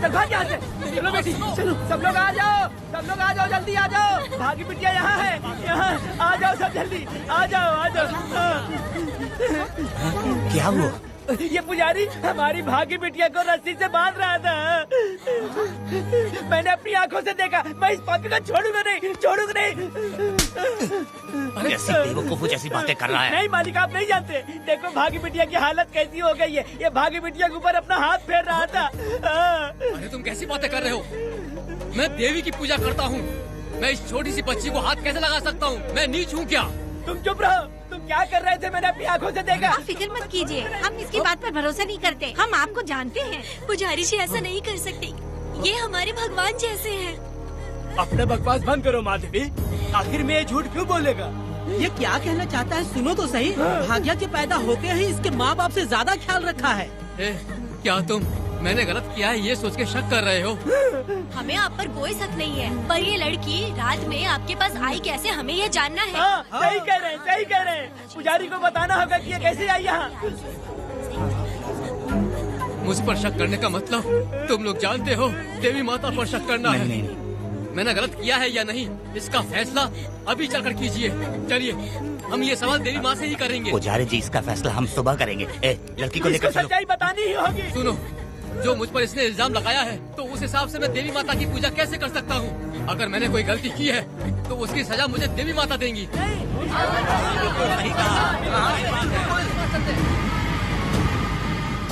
चल भाग यहाँ से। चलो बेटी, चलो सब लोग आ जाओ, सब लोग आ जाओ, जल्दी आ जाओ। भाग्य बिटिया यहाँ है, यहाँ आ जाओ सब जल्दी, आ जाओ आ जाओ। क्या हुआ? ये पुजारी हमारी भाग्य बिटिया को रस्सी से बांध रहा था। मैंने अपनी आंखों से देखा। मैं इस पापी को छोड़ूंगा नहीं, छोड़ूंगा नहीं। कैसी बेवकूफों जैसी बातें कर रहा है। नहीं मालिक, आप नहीं जानते। देखो भाग्य बिटिया की हालत कैसी हो गई है। ये भाग्य बिटिया के ऊपर अपना हाथ फेर रहा था। अरे तुम कैसी बातें कर रहे हो? मैं देवी की पूजा करता हूँ। मैं इस छोटी सी बच्ची को हाथ कैसे लगा सकता हूँ? मैं नीच हूँ क्या? तुम चुप रहो। तुम क्या कर रहे थे? मैंने अपनी आंखों से देखा। आप फिक्र मत कीजिए, हम इसकी बात पर भरोसा नहीं करते। हम आपको जानते हैं। पुजारी जी ऐसा नहीं कर सकते, ये हमारे भगवान जैसे हैं। अपना बकवास बंद करो माँ देवी। आखिर में ये झूठ क्यों बोलेगा? ये क्या कहना चाहता है? सुनो तो सही। भाग्या के पैदा होते ही इसके माँ बाप से ज्यादा ख्याल रखा है। क्या तुम मैंने गलत किया है ये सोच के शक कर रहे हो? हमें आप पर कोई शक नहीं है, पर ये लड़की रात में आपके पास आई कैसे, हमें ये जानना है। सही कह रहे हैं, सही कह रहे हैं। पुजारी को बताना होगा कि ये कैसे आई यहाँ। मुझ पर शक करने का मतलब तुम लोग जानते हो देवी माता पर शक करना है। नहीं। मैंने गलत किया है या नहीं, इसका फैसला अभी चलकर कीजिए। चलिए हम ये सवाल देवी माँ से ही करेंगे। पुजारी जी, इसका फैसला हम सुबह करेंगे। लड़की को लेकर चलो। सच्चाई बतानी ही होगी। सुनो, जो मुझ पर इसने इल्जाम लगाया है, तो उस हिसाब से मैं देवी माता की पूजा कैसे कर सकता हूँ? अगर मैंने कोई गलती की है तो उसकी सजा मुझे देवी माता देंगी।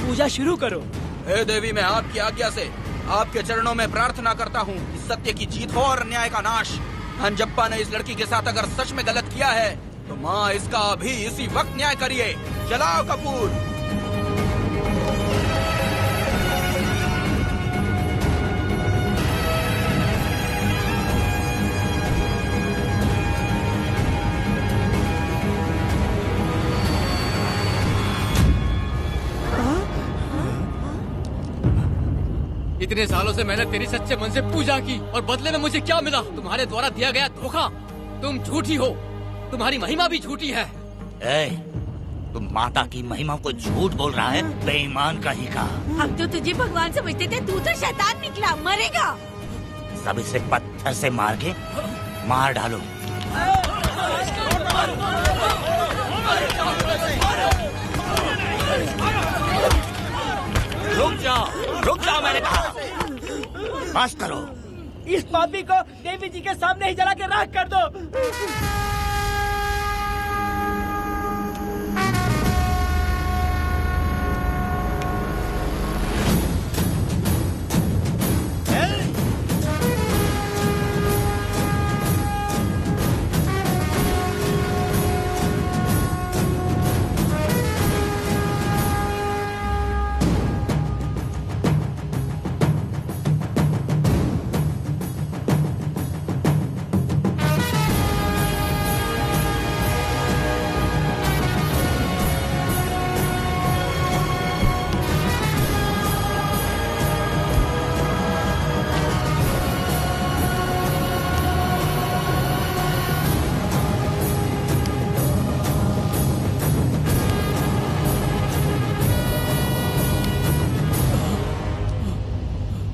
पूजा शुरू करो। हे देवी, मैं आपकी आज्ञा से आपके चरणों में प्रार्थना करता हूँ कि सत्य की जीत हो और न्याय का नाश। अंजप्पा ने इस लड़की के साथ अगर सच में गलत किया है तो माँ इसका अभी इसी वक्त न्याय करिए। जलाओ कपूर। इतने सालों से मैंने तेरी सच्चे मन से पूजा की और बदले में मुझे क्या मिला? तुम्हारे द्वारा दिया गया धोखा। तुम झूठी हो, तुम्हारी महिमा भी झूठी है। तुम माता की महिमा को झूठ बोल रहा है, बेईमान कहीं का। हम तो तुझे भगवान समझते थे, तू तो शैतान निकला, मरेगा। सब इसे पत्थर से मार के मार डालो। रुक जाओ मैंने कहा। बस करो। इस पापी को देवी जी के सामने ही जला के राख कर दो।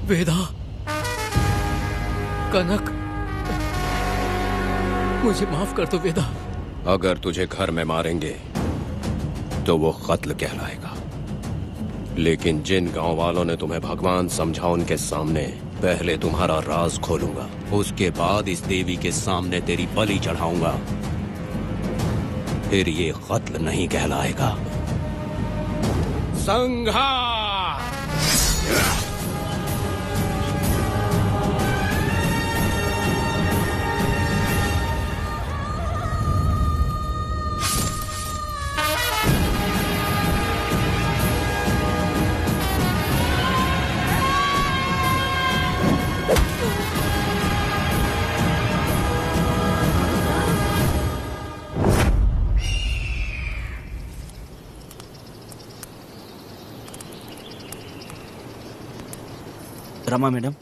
वेदा, कनक, मुझे माफ कर दो वेदा। अगर तुझे घर में मारेंगे तो वो कत्ल कहलाएगा, लेकिन जिन गांव वालों ने तुम्हें भगवान समझा उनके सामने पहले तुम्हारा राज खोलूंगा, उसके बाद इस देवी के सामने तेरी बलि चढ़ाऊंगा, फिर ये कत्ल नहीं कहलाएगा। संघार! रमा मैडम,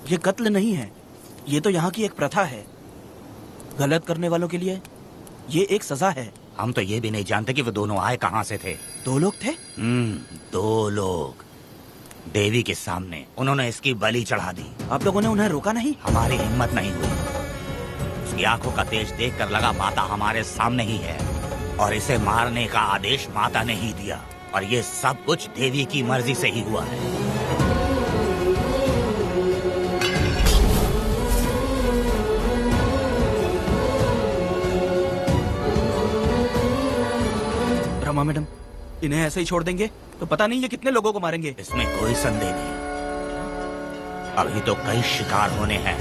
ये कत्ल नहीं है, ये तो यहाँ की एक प्रथा है। गलत करने वालों के लिए ये एक सजा है। हम तो ये भी नहीं जानते कि वो दोनों आए कहाँ से थे। 2 लोग थे? 2 लोग देवी के सामने, उन्होंने इसकी बलि चढ़ा दी। आप लोगों ने उन्हें रोका नहीं? हमारी हिम्मत नहीं हुई। उसकी आंखों का तेज देखकर लगा माता हमारे सामने ही है और इसे मारने का आदेश माता ने ही दिया, और ये सब कुछ देवी की मर्जी से ही हुआ है। रमा मैडम, इन्हें ऐसे ही छोड़ देंगे तो पता नहीं ये कितने लोगों को मारेंगे। इसमें कोई संदेह नहीं, अभी तो कई शिकार होने हैं।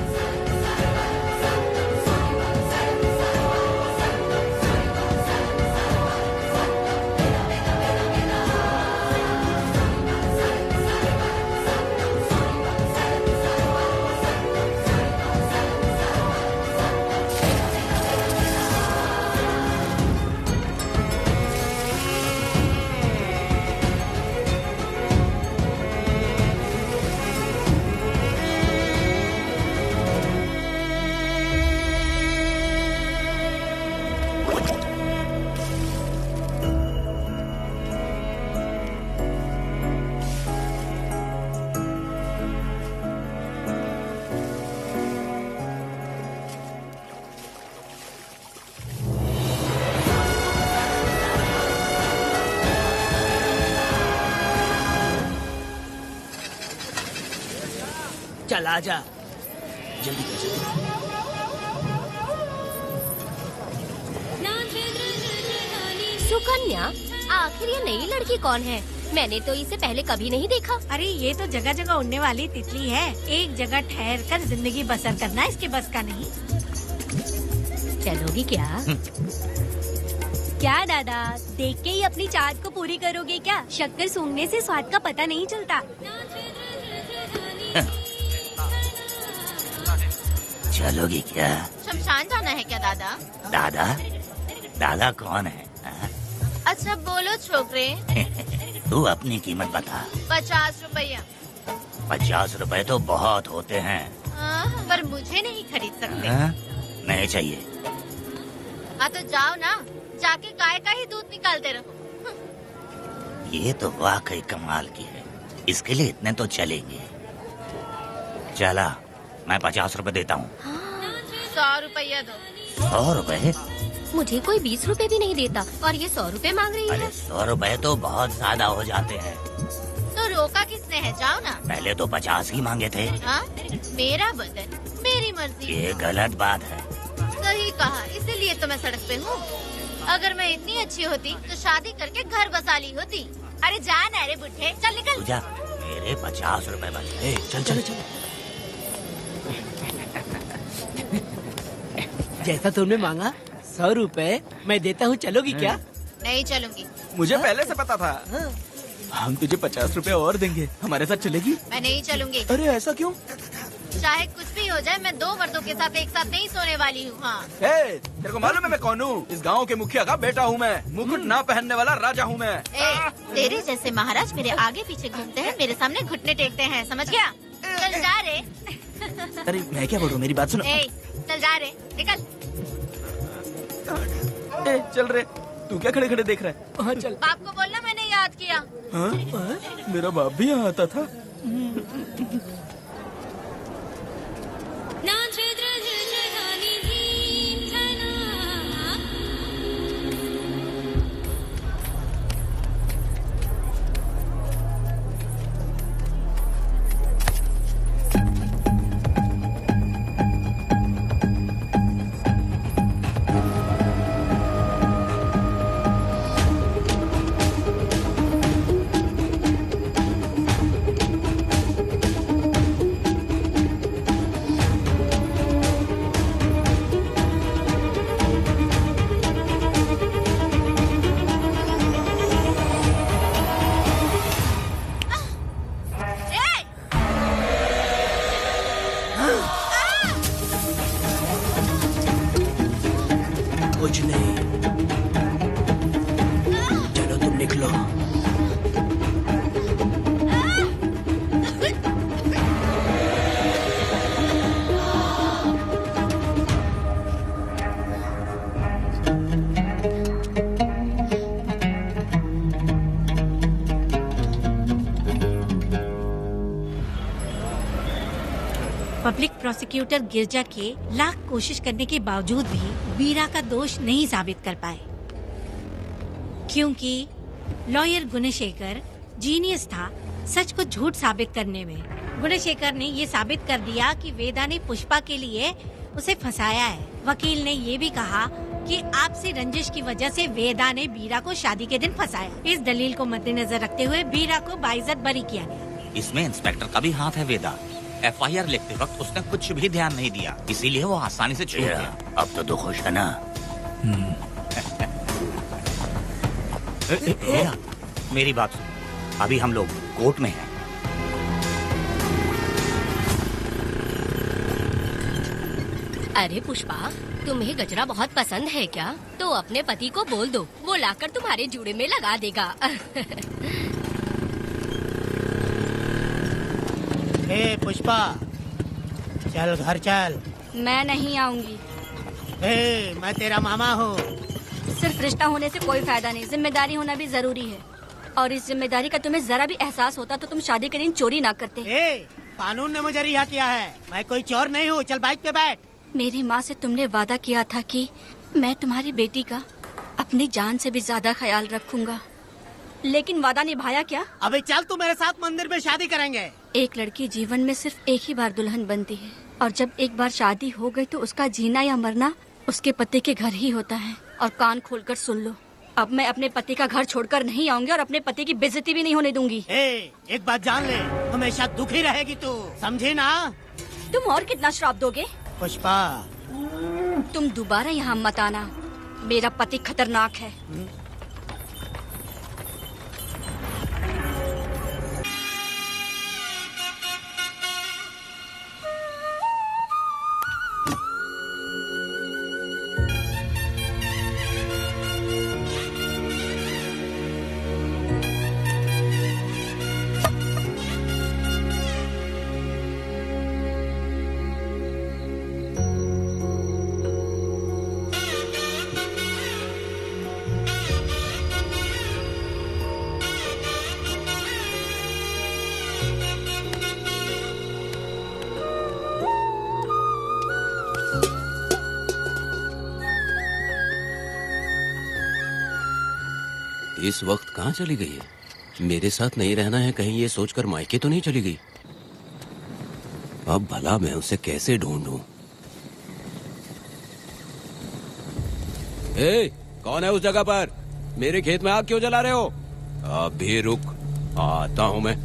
चल आजा, जल्दी कर, जल्दी कर। सुकन्या, आखिर ये नई लड़की कौन है? मैंने तो इसे पहले कभी नहीं देखा। अरे ये तो जगह जगह उड़ने वाली तितली है। एक जगह ठहर कर जिंदगी बसर करना इसके बस का नहीं। चलोगी क्या? क्या दादा, देख के ही अपनी चाहत को पूरी करोगे क्या? शक्कर सूंघने से स्वाद का पता नहीं चलता। चलोगी क्या? शमशान जाना है क्या दादा? दादा? दादा कौन है? अच्छा बोलो छोकरे। तू अपनी कीमत बता। 50 रुपया। 50 रुपए तो बहुत होते हैं। पर मुझे नहीं खरीद सकते। नहीं चाहिए। हाँ तो जाओ ना, जाके गाय का ही दूध निकालते रहो। ये तो वाकई कमाल की है, इसके लिए इतने तो चलेंगे। चला, मैं 50 रुपए देता हूँ। 100 रुपया दो। 100 रुपए? मुझे कोई 20 रुपए भी नहीं देता और ये 100 रुपए मांग रही है। अरे 100 रुपए तो बहुत ज्यादा हो जाते हैं। तो रोका किसने है? जाओ ना। पहले तो 50 ही मांगे थे। हाँ? मेरा बदन, मेरी मर्जी। ये गलत बात है। सही कहा, इसीलिए तो मैं सड़क पे हूँ। अगर मैं इतनी अच्छी होती तो शादी करके घर बसा ली होती। अरे जान अरे बुढ़े, चल निकल। पूजा, मेरे 50 रुपए बच गए। चल चल चल। जैसा तुमने मांगा 100 रुपए मैं देता हूँ, चलोगी क्या? नहीं चलूंगी। मुझे पहले से पता था। हम तुझे 50 रुपए और देंगे, हमारे साथ चलेगी? मैं नहीं चलूंगी। अरे ऐसा क्यों? चाहे कुछ भी हो जाए, मैं 2 मर्दों के साथ एक साथ नहीं सोने वाली हूँ। हाँ। तेरे को मालूम है मैं कौन हूँ? इस गांव के मुखिया का बेटा हूँ मैं। मुकुट ना पहनने वाला राजा हूँ मैं। तेरे जैसे महाराज मेरे आगे पीछे घूमते हैं, मेरे सामने घुटने टेकते हैं, समझ गया? चल जा रे। अरे मैं क्या बोल रहा हूँ, मेरी बात सुनो। चल जा रे, निकल। चल रे, तू क्या खड़े खड़े देख रहा है? हाँ चल। बाप को बोलना मैंने याद किया। हाँ? मेरा बाप भी यहाँ आता था। कुछ नहीं, चलो तुम निकलो। पब्लिक प्रोसिक्यूटर गिरजा के लाख कोशिश करने के बावजूद भी वीरा का दोष नहीं साबित कर पाए, क्योंकि लॉयर गुणशेखर जीनियस था सच को झूठ साबित करने में। गुणशेखर ने ये साबित कर दिया कि वेदा ने पुष्पा के लिए उसे फंसाया है। वकील ने ये भी कहा कि आपसी रंजिश की वजह से वेदा ने वीरा को शादी के दिन फंसाया। इस दलील को मद्देनजर रखते हुए वीरा को बाइज्जत बरी किया गया। इसमें इंस्पेक्टर का भी हाथ है वेदा। FIR लिखते वक्त उसने कुछ भी ध्यान नहीं दिया, इसीलिए वो आसानी से छूट गया। अब तो खुश है ना? वेदा, मेरी बात सुन, अभी हम लोग कोर्ट में हैं। अरे पुष्पा, तुम्हें गजरा बहुत पसंद है क्या? तो अपने पति को बोल दो, वो लाकर तुम्हारे जूड़े में लगा देगा। ए पुष्पा, चल घर चल। मैं नहीं आऊंगी। ए, मैं तेरा मामा हूँ। सिर्फ रिश्ता होने से कोई फायदा नहीं, जिम्मेदारी होना भी जरूरी है। और इस जिम्मेदारी का तुम्हें जरा भी एहसास होता तो तुम शादी के दिन चोरी ना करते। कानून ने मुझे रिहा किया है, मैं कोई चोर नहीं हूँ। चल बाइक पे बैठ। मेरी माँ से तुमने वादा किया था कि मैं तुम्हारी बेटी का अपनी जान से भी ज्यादा ख्याल रखूंगा, लेकिन वादा निभाया क्या? अबे चल, तू मेरे साथ मंदिर में शादी करेंगे। एक लड़की जीवन में सिर्फ एक ही बार दुल्हन बनती है, और जब एक बार शादी हो गई तो उसका जीना या मरना उसके पति के घर ही होता है। और कान खोलकर सुन लो, अब मैं अपने पति का घर छोड़कर नहीं आऊंगी और अपने पति की बेइज्जती भी नहीं होने दूंगी। एक बात जान ले, हमेशा दुखी रहेगी तू, समझी ना? तुम और कितना श्राप दोगे? पुष्पा, तुम दोबारा यहाँ मत आना, मेरा पति खतरनाक है। इस वक्त कहाँ चली गई है? मेरे साथ नहीं रहना है कहीं ये सोचकर मायके तो नहीं चली गई? अब भला मैं उसे कैसे ढूंढूं? कौन है उस जगह पर? मेरे खेत में आग क्यों जला रहे हो? अब भी रुक, आता हूँ मैं।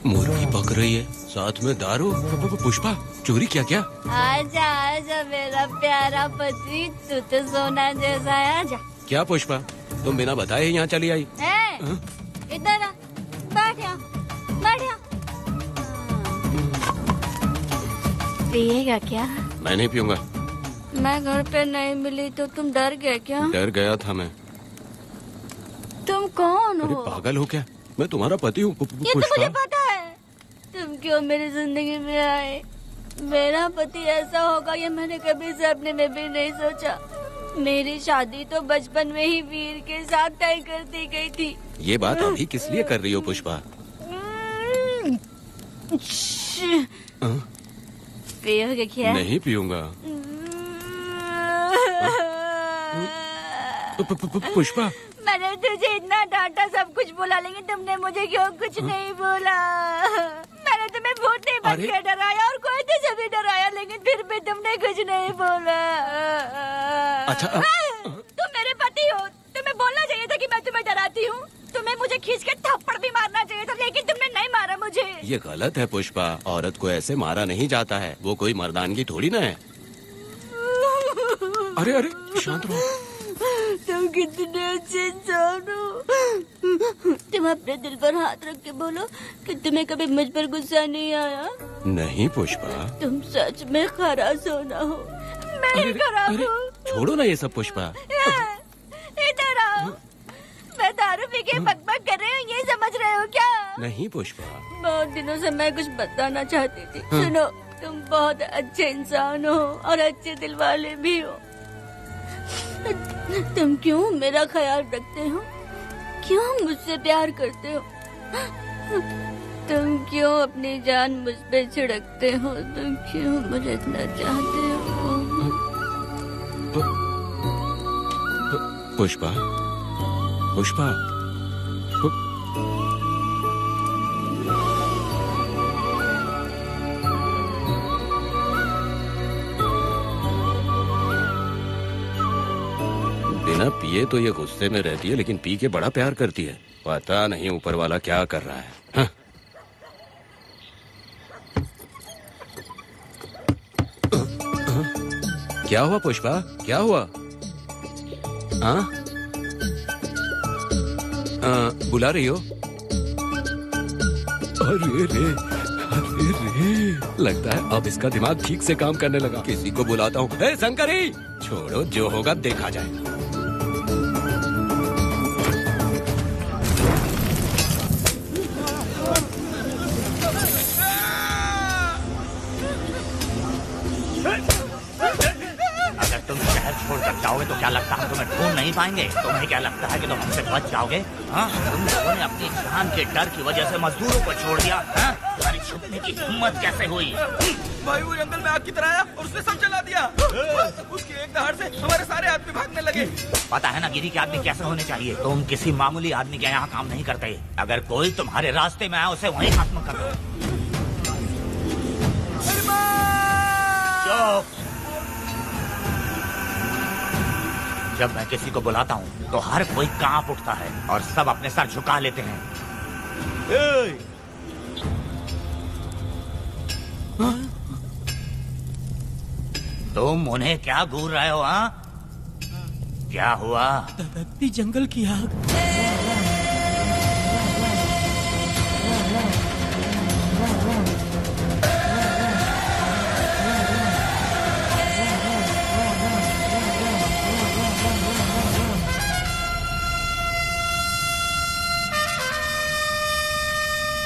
मुर्गी पक रही है, साथ में दारू। पुष्पा, चोरी क्या? क्या? आजा आजा मेरा प्यारा पति, तू तो सोना जैसा है। आजा। क्या पुष्पा, तुम बिना बताए ही यहाँ चली आई? इधर आ, बैठ यहाँ, बैठ यहाँ। पिएगा क्या? मैं नहीं पीऊंगा। मैं घर पे नहीं मिली तो तुम डर गए क्या? डर गया था मैं। तुम कौन हो? अरे पागल हो क्या? मैं तुम्हारा पति हूँ। ये तो मुझे पता है। तुम क्यों मेरी जिंदगी में आए? मेरा पति ऐसा होगा ये मैंने कभी सपने में भी नहीं सोचा। मेरी शादी तो बचपन में ही वीर के साथ तय कर दी गई थी। ये बात अभी किस लिए कर रही हो पुष्पा? पियोगे क्या? नहीं पीऊंगा। पुष्पा, मैंने तुझे इतना डांटा, सब कुछ बोला, लेकिन तुमने मुझे क्यों कुछ नहीं बोला? मैंने तुम्हें भूत नहीं बन के डराया और कोई तुझे भी डराया, लेकिन फिर भी तुमने कुछ नहीं बोला। अच्छा, तुम मेरे पति हो, तुम्हें बोलना चाहिए था कि मैं तुम्हें डराती हूँ। तुम्हें मुझे खींच के थप्पड़ भी मारना चाहिए था, लेकिन तुमने नहीं मारा मुझे। ये गलत है पुष्पा, औरत को ऐसे मारा नहीं जाता है, वो कोई मर्दानगी थोड़ी ना है। अरे अरे शांत रहो। तुम कितने अच्छे इंसान हो। तुम अपने दिल पर हाथ रख के बोलो कि तुम्हें कभी मुझ पर गुस्सा नहीं आया। नहीं पुष्पा, तुम सच में खरा सोना हो। मैं खराब हूँ। छोड़ो ना ये सब पुष्पा। इधर आओ। मैं दारू पी के बकबक कर रही हूँ, ये समझ रहे हो क्या? नहीं पुष्पा, बहुत दिनों से मैं कुछ बताना चाहती थी। सुनो, तुम बहुत अच्छे इंसान हो और अच्छे दिल वाले भी हो। तुम क्यों मेरा ख्याल रखते हो? क्यों मुझसे प्यार करते हो? तुम क्यों अपनी जान मुझ पे छिड़कते हो? तुम क्यों मुझे इतना चाहते हो? पुष्पा, पुष्पा, बिना पिए तो ये गुस्से में रहती है, लेकिन पी के बड़ा प्यार करती है। पता नहीं ऊपर वाला क्या कर रहा है। हाँ? क्या हुआ पुष्पा, क्या हुआ? हाँ? बुला रही हो? अरे रे, अरे रे, लगता है अब इसका दिमाग ठीक से काम करने लगा। किसी को बुलाता हूँ। ए शंकरी, छोड़ो, जो होगा देखा जाएगा। छोड़कर जाओगे तो क्या लगता है तुम्हें ढूंढ नहीं पाएंगे? तुम्हें क्या लगता है कि तुम हमसे बच जाओगे? हाँ? तुम लोगों ने अपनी जान के डर की वजह से मजदूरों को छोड़ दिया। हाँ? तुम्हारी छुपने की हिम्मत कैसे हुई? भाई वो जंगल में आग की तरह आया और उसने सब जला दिया। उसकी एक दहाड़ से हमारे सारे आदमी भागने लगे। पता है ना गिरी के आदमी कैसे होने चाहिए? तुम किसी मामूली आदमी के यहाँ काम नहीं करते। अगर कोई तुम्हारे रास्ते में आए उसे वहीं खत्म कर दो। चुप। जब मैं किसी को बुलाता हूँ तो हर कोई कांप उठता है और सब अपने सर झुका लेते हैं। तुम उन्हें क्या घूर रहे हो? हाँ? क्या हुआ? धधकती जंगल की आग।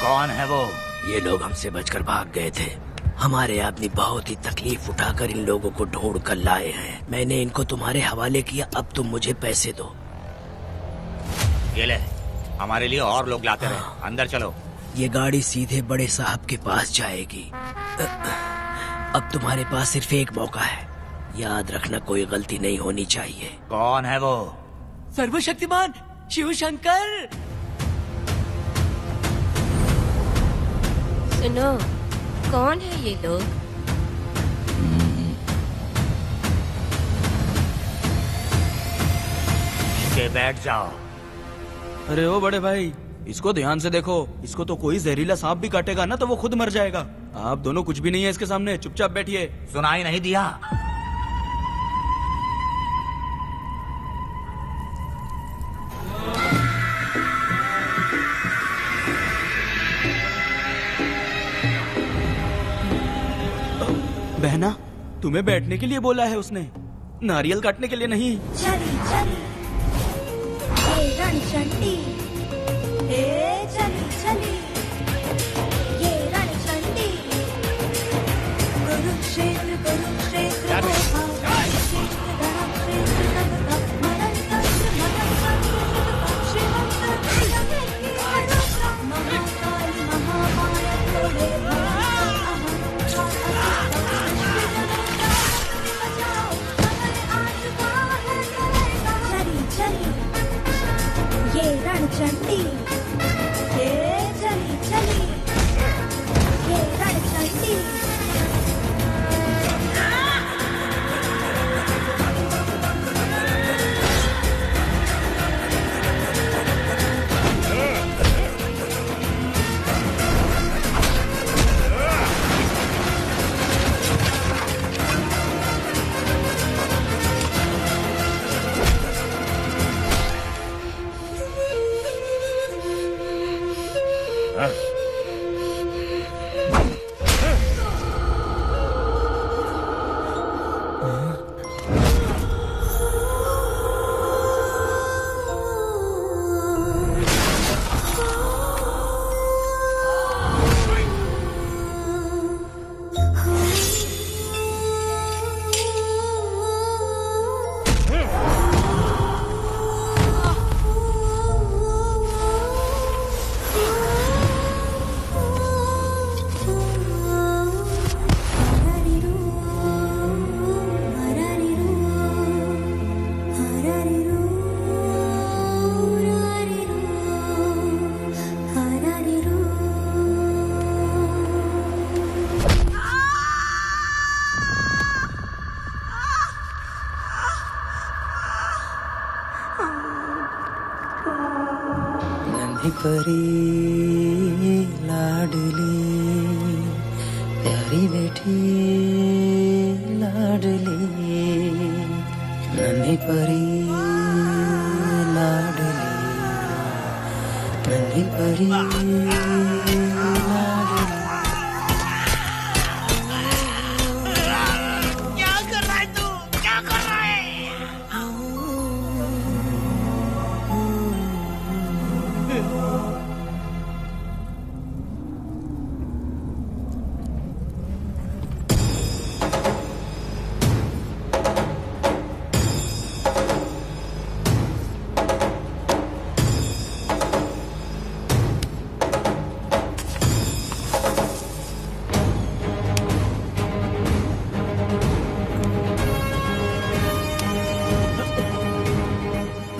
कौन है वो? ये लोग हमसे बचकर भाग गए थे। हमारे आदमी बहुत ही तकलीफ उठाकर इन लोगों को ढूंढ कर लाए हैं। मैंने इनको तुम्हारे हवाले किया, अब तुम मुझे पैसे दो। ये ले, हमारे लिए और लोग लाते रहे। अंदर चलो। ये गाड़ी सीधे बड़े साहब के पास जाएगी। अब तुम्हारे पास सिर्फ एक मौका है, याद रखना कोई गलती नहीं होनी चाहिए। कौन है वो? सर्वशक्तिमान शिव शंकर। सुनो, कौन है ये लोग? के बैठ जाओ। अरे ओ बड़े भाई, इसको ध्यान से देखो। इसको तो कोई जहरीला सांप भी काटेगा ना तो वो खुद मर जाएगा। आप दोनों कुछ भी नहीं है इसके सामने, चुपचाप बैठिए। सुनाई नहीं दिया? बहना, तुम्हें बैठने के लिए बोला है उसने, नारियल काटने के लिए नहीं। चली चली ये रणचंडी, चली चली ये रणचंडी। कुरुक्षेत्र कुरुक्षेत्र परी लाडली प्यारी बेटी लाडली नन्ही परी लाडली नन्ही परी क्या कर रहा है तू? क्या कर रहा है?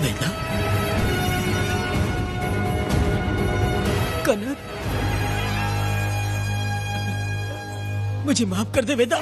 वेदा, कनक, मुझे माफ कर दे वेदा।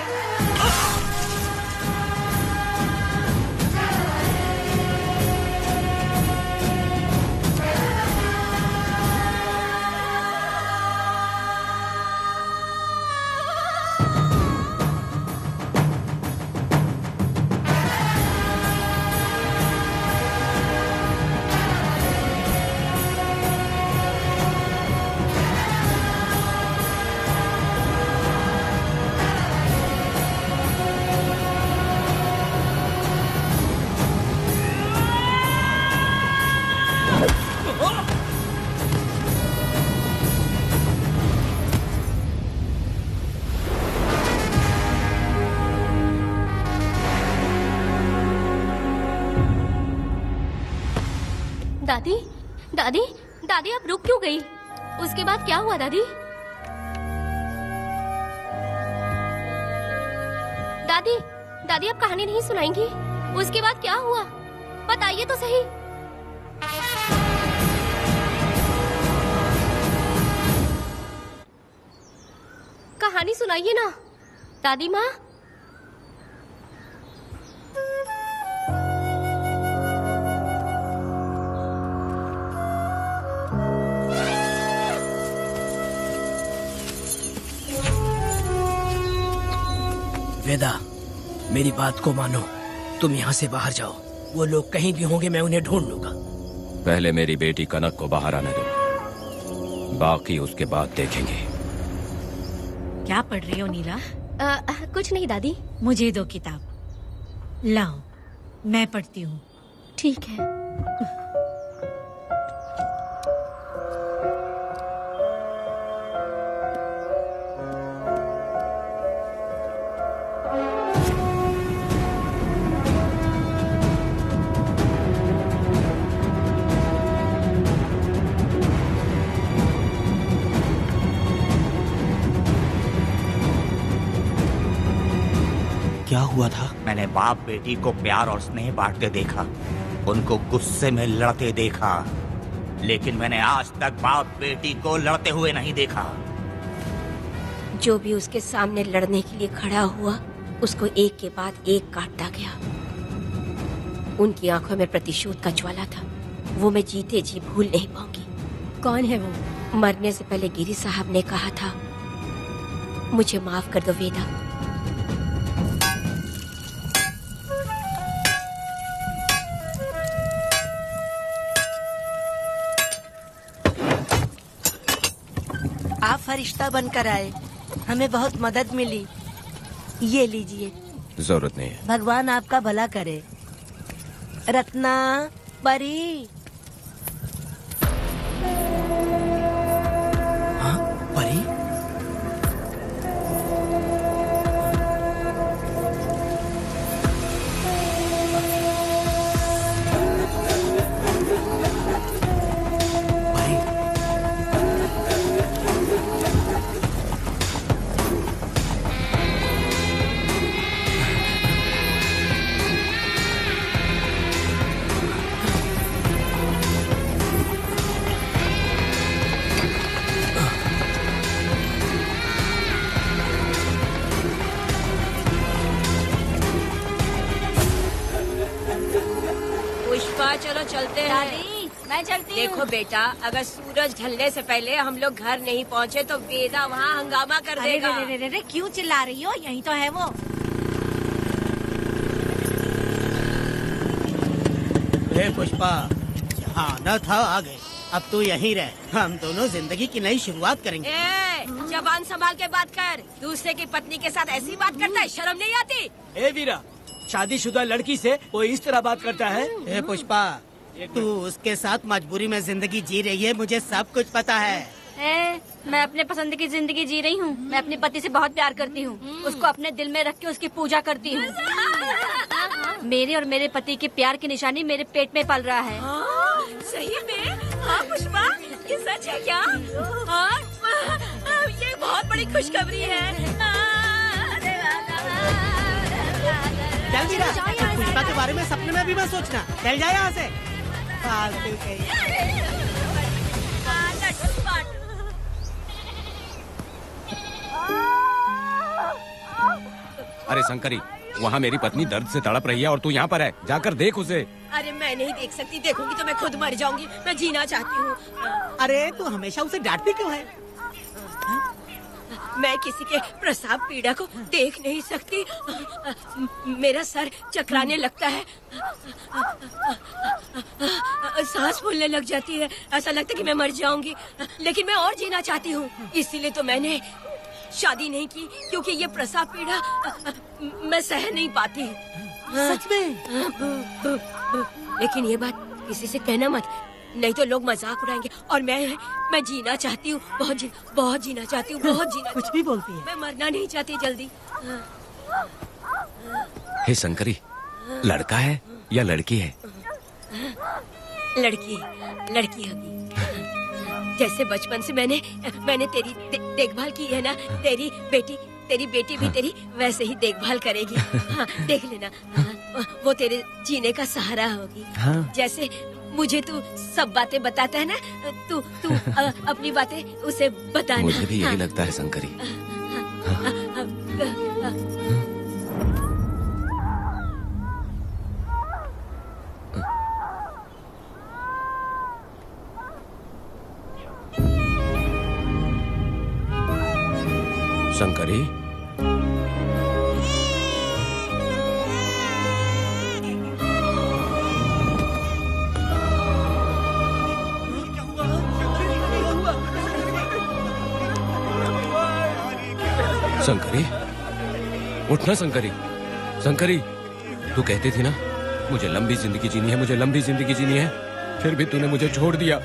दादी, दादी, दादी आप रुक क्यों गई? उसके बाद क्या हुआ दादी? दादी, दादी आप कहानी नहीं सुनाएंगी? उसके बाद क्या हुआ? बताइए तो सही। कहानी सुनाइए ना, दादी माँ। वेदा, मेरी बात को मानो, तुम यहाँ से बाहर जाओ। वो लोग कहीं भी होंगे, मैं उन्हें ढूंढ लूंगा। पहले मेरी बेटी कनक को बाहर आने दो, बाकी उसके बाद देखेंगे। क्या पढ़ रही हो नीला? कुछ नहीं दादी। मुझे दो किताब लाओ, मैं पढ़ती हूँ। ठीक है। क्या हुआ था? मैंने बाप बेटी को प्यार और स्नेह बांटते देखा, उनको गुस्से में लड़ते देखा, लेकिन मैंने आज तक बाप बेटी को लड़ते हुए नहीं देखा। जो भी उसके सामने लड़ने के लिए खड़ा हुआ, उसको एक के बाद एक काटता गया। उनकी आंखों में प्रतिशोध का ज्वाला था, वो मैं जीते जी भूल नहीं पाऊंगी। कौन है वो? मरने से पहले गिरी साहब ने कहा था, मुझे माफ कर दो वेदा। आप फरिश्ता बनकर आए, हमें बहुत मदद मिली। ये लीजिए। जरूरत नहीं है। भगवान आपका भला करे। रत्ना, परी। हाँ, परी? पुष्पा, चलो चलते हैं। दादी, मैं चलती हूँ। देखो बेटा, अगर सूरज ढलने से पहले हम लोग घर नहीं पहुँचे तो वेदा वहाँ हंगामा कर देगा। अरे क्यों चिल्ला रही हो? यही तो है वो। पुष्पा, आना था आ गए, अब तू यहीं रह। हम दोनों जिंदगी की नई शुरुआत करेंगे। जबान संभाल के बात कर। दूसरे की पत्नी के साथ ऐसी बात करता है, शर्म नहीं आती? ए वीरा, शादीशुदा लड़की से कोई इस तरह बात करता है? ए पुष्पा, तू उसके साथ मजबूरी में जिंदगी जी रही है, मुझे सब कुछ पता है। मैं अपने पसंद की जिंदगी जी रही हूँ। मैं अपने पति से बहुत प्यार करती हूँ। उसको अपने दिल में रख के उसकी पूजा करती हूँ। मेरे और मेरे पति के प्यार की निशानी मेरे पेट में पल रहा है। सही में? हाँ पुष्पा, ये सच है क्या? हाँ, ये बहुत बड़ी खुशखबरी है। जल्दी रह, पुष्पा के बारे में सपने में भी मत सोचना। चल जाए यहाँ से। फालतू कहीं। अरे शंकरी, वहाँ मेरी पत्नी दर्द से तड़प रही है और तू यहाँ पर है। जाकर देख उसे। अरे मैं नहीं देख सकती, देखूंगी तो मैं खुद मर जाऊंगी। मैं जीना चाहती हूँ। अरे तू हमेशा उसे डांटती क्यों है? मैं किसी के प्रसाव पीड़ा को देख नहीं सकती। मेरा सर चकराने लगता है, सांस फूलने लग जाती है, ऐसा लगता है कि मैं मर जाऊंगी। लेकिन मैं और जीना चाहती हूँ, इसीलिए तो मैंने शादी नहीं की, क्योंकि ये प्रसाव पीड़ा मैं सह नहीं पाती। सच में? लेकिन ये बात किसी से कहना मत, नहीं तो लोग मजाक उड़ाएंगे। और मैं जीना चाहती हूँ, बहुत जीना चाहती हूँ, बहुत जीना। कुछ भी बोलती है। मैं मरना नहीं चाहती जल्दी। हे शंकरी, लड़का है या लड़की है? लड़की होगी। जैसे बचपन से मैंने तेरी देखभाल की है ना, तेरी बेटी भी तेरी वैसे ही देखभाल करेगी। हाँ, देख लेना। हाँ, वो तेरे जीने का सहारा होगी। हाँ। जैसे मुझे तू सब बातें बताता है ना, तू अपनी बातें उसे बताना। मुझे भी यही हाँ। लगता है शंकरी। शंकरी, शंकरी, उठना शंकरी। शंकरी, तू कहती थी ना मुझे लंबी जिंदगी जीनी है, मुझे लंबी जिंदगी जीनी है, फिर भी तूने मुझे छोड़ दिया।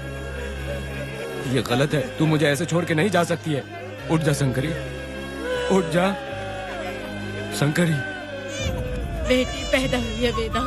ये गलत है, तू मुझे ऐसे छोड़ के नहीं जा सकती है। उठ जा शंकरी, उठ जा शंकरी। बेटी पैदा हुई है वेदा।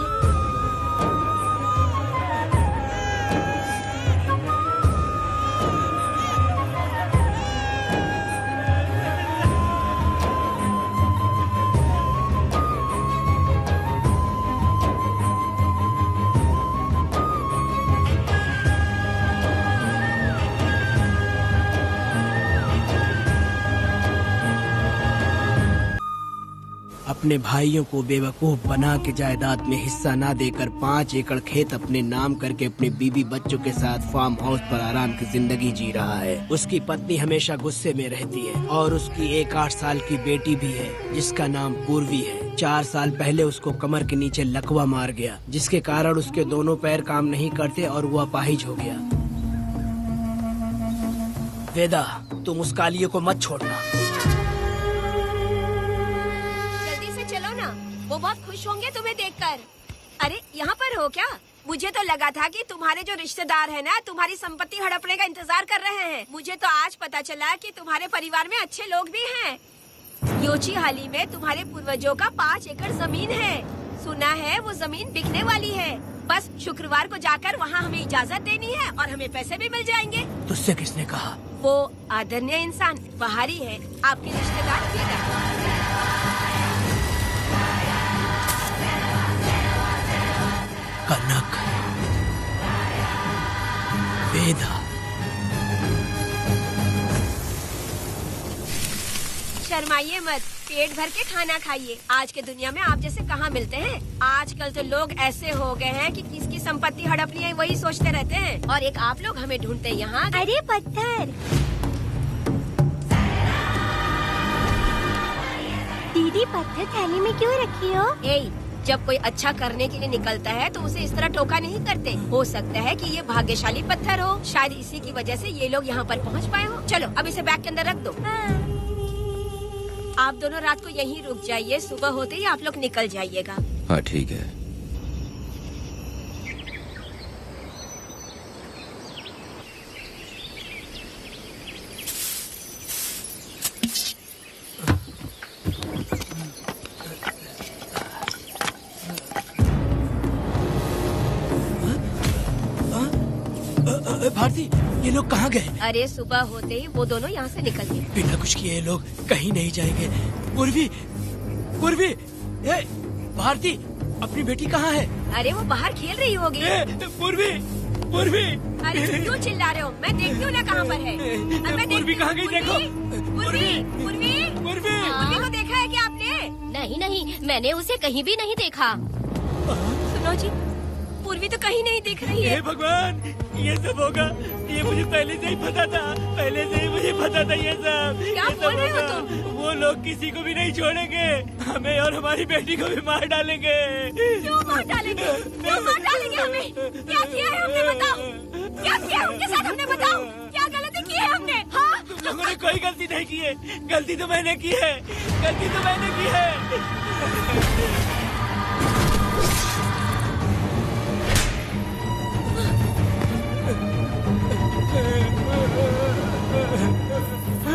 अपने भाइयों को बेवकूफ बना के जायदाद में हिस्सा ना देकर 5 एकड़ खेत अपने नाम करके अपने बीबी बच्चों के साथ फार्म हाउस पर आराम की जिंदगी जी रहा है। उसकी पत्नी हमेशा गुस्से में रहती है और उसकी एक 8 साल की बेटी भी है जिसका नाम पूर्वी है। 4 साल पहले उसको कमर के नीचे लकवा मार गया, जिसके कारण उसके दोनों पैर काम नहीं करते और वो अपाहिज हो गया। वेदा, तुम उस कालिये को मत छोड़ना। चलो ना, वो बहुत खुश होंगे तुम्हें देखकर। अरे यहाँ पर हो क्या? मुझे तो लगा था कि तुम्हारे जो रिश्तेदार हैं ना, तुम्हारी संपत्ति हड़पने का इंतजार कर रहे हैं। मुझे तो आज पता चला कि तुम्हारे परिवार में अच्छे लोग भी हैं। योची हाली में तुम्हारे पूर्वजों का 5 एकड़ जमीन है। सुना है वो जमीन बिकने वाली है। बस शुक्रवार को जाकर वहाँ हमें इजाजत देनी है और हमें पैसे भी मिल जाएंगे। तुझसे किसने कहा? वो आदरणीय इंसान बाहरी है, आपके रिश्तेदार भी है। कनक, वेदा, शर्माइए मत, पेट भर के खाना खाइए। आज के दुनिया में आप जैसे कहाँ मिलते हैं। आजकल तो लोग ऐसे हो गए हैं कि किसकी संपत्ति हड़प ली है वही सोचते रहते हैं। और एक आप लोग हमें ढूंढते हैं यहाँ। अरे पत्थर, दीदी पत्थर थैली में क्यों रखी हो? जब कोई अच्छा करने के लिए निकलता है तो उसे इस तरह टोका नहीं करते। हो सकता है कि ये भाग्यशाली पत्थर हो, शायद इसी की वजह से ये लोग यहाँ पर पहुँच पाए हो। चलो अब इसे बैग के अंदर रख दो। आप दोनों रात को यहीं रुक जाइए, सुबह होते ही आप लोग निकल जाइएगा। हाँ ठीक है। भारती, ये लोग कहाँ गए? अरे सुबह होते ही वो दोनों यहाँ से निकल गए। बिना कुछ किए ये लोग कहीं नहीं जाएंगे। पूर्वी, पूर्वी, भारती, अपनी बेटी कहाँ है? अरे वो बाहर खेल रही होगी। पूर्वी, पूर्वी। अरे क्यों चिल्ला रहे हो? मैं देखती हूँ ना कहाँ पर है। पूर्वी कहाँ गई? देखो। पूर्वी, पूर्वी, पूर्वी को देखा है क्या आपने? नहीं, मैंने उसे कहीं भी नहीं देखा। सुनो जी, पूर्वी तो कहीं नहीं दिख रही है। हे भगवान, ये सब होगा, ये मुझे पहले से ही पता था। पहले से ही मुझे पता था ये सब। क्या बोल रहे हो तुम? वो लोग किसी को भी नहीं छोड़ेंगे, हमें और हमारी बेटी को भी मार डालेंगे। क्यों मार डालेंगे? क्यों मार डालेंगे हमें? क्या किया है हमने बताओ? क्या किया है उनके साथ हमने बताओ? क्या गलती की है हमने? हाँ? तुम लोगों ने कोई गलती नहीं की है। गलती तो मैंने की है, गलती तो मैंने की है।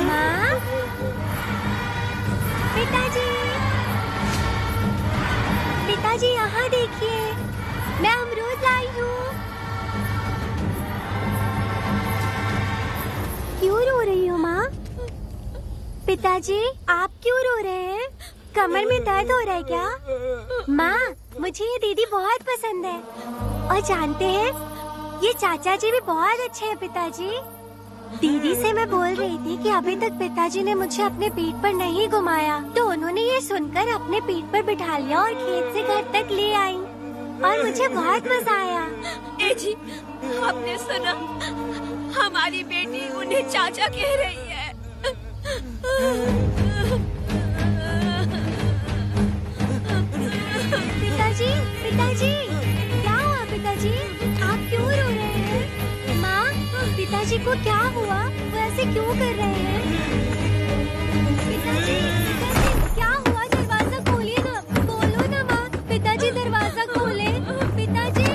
माँ, पिताजी, पिताजी यहाँ देखिए, मैं अमरूद लाई हूँ। क्यों रो रही हो माँ? पिताजी, आप क्यों रो रहे हैं? कमर में दर्द हो रहा है क्या? माँ, मुझे ये दीदी बहुत पसंद है। और जानते हैं, ये चाचा जी भी बहुत अच्छे हैं पिताजी। दीदी से मैं बोल रही थी कि अभी तक पिताजी ने मुझे अपने पीठ पर नहीं घुमाया, तो उन्होंने ये सुनकर अपने पीठ पर बिठा लिया और खेत से घर तक ले आई और मुझे बहुत मजा आया। ए जी, आपने सुना? हमारी बेटी उन्हें चाचा कह रही है। पिताजी, पिताजी, क्या हुआ पिताजी? आप क्यों रो रहे हैं? माँ, पिताजी को क्या हुआ? वो ऐसे क्यों कर रहे हैं? पिताजी, पिताजी, क्या हुआ? दरवाजा खोलिए ना, बोलो ना माँ। पिताजी दरवाजा खोले। पिताजी,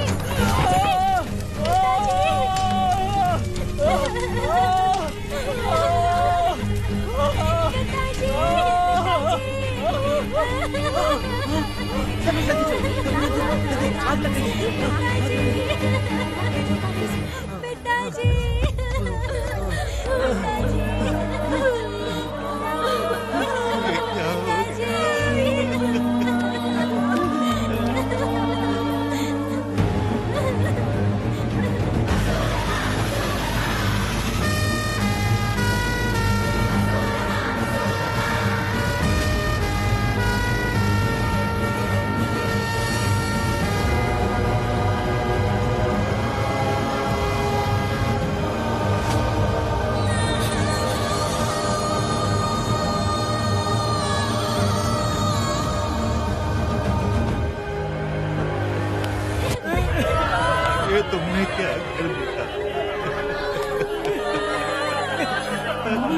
ये तुमने क्या कर दिया?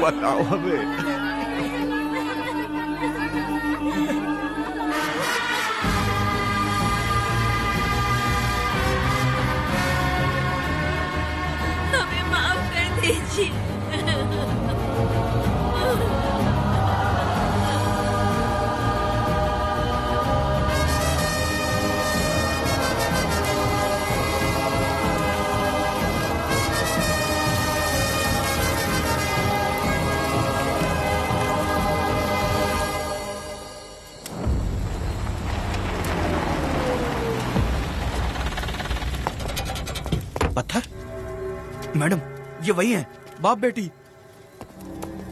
बताओ हमें। हमें माफ कर दीजिए। पत्थर? मैडम, ये वही है, बाप बेटी।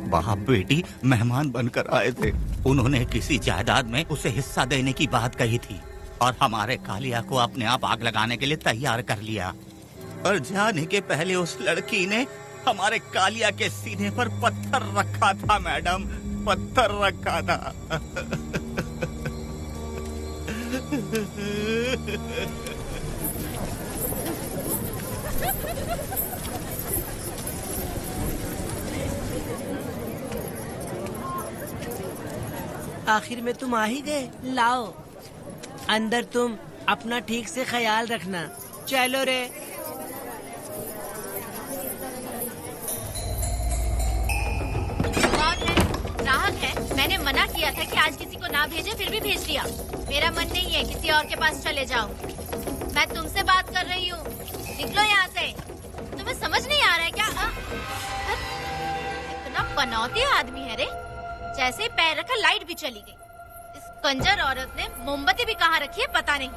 बाप बेटी मेहमान बनकर आए थे। उन्होंने किसी जायदाद में उसे हिस्सा देने की बात कही थी और हमारे कालिया को अपने आप आग लगाने के लिए तैयार कर लिया। और जाने के पहले उस लड़की ने हमारे कालिया के सीने पर पत्थर रखा था मैडम, पत्थर रखा था। आखिर में तुम आ ही गए। लाओ अंदर, तुम अपना ठीक से ख्याल रखना। चलो रे। ग्राहक है, मैंने मना किया था कि आज किसी को ना भेजे, फिर भी भेज दिया। मेरा मन नहीं है, किसी और के पास चले जाओ। मैं तुमसे बात कर रही हूँ, निकलो यहाँ से। तुम्हें समझ नहीं आ रहा है क्या? इतना पनौती आदमी है रे, जैसे ही पैर रखा लाइट भी चली गई। इस कंजर औरत ने मोमबत्ती भी कहाँ रखी है पता नहीं।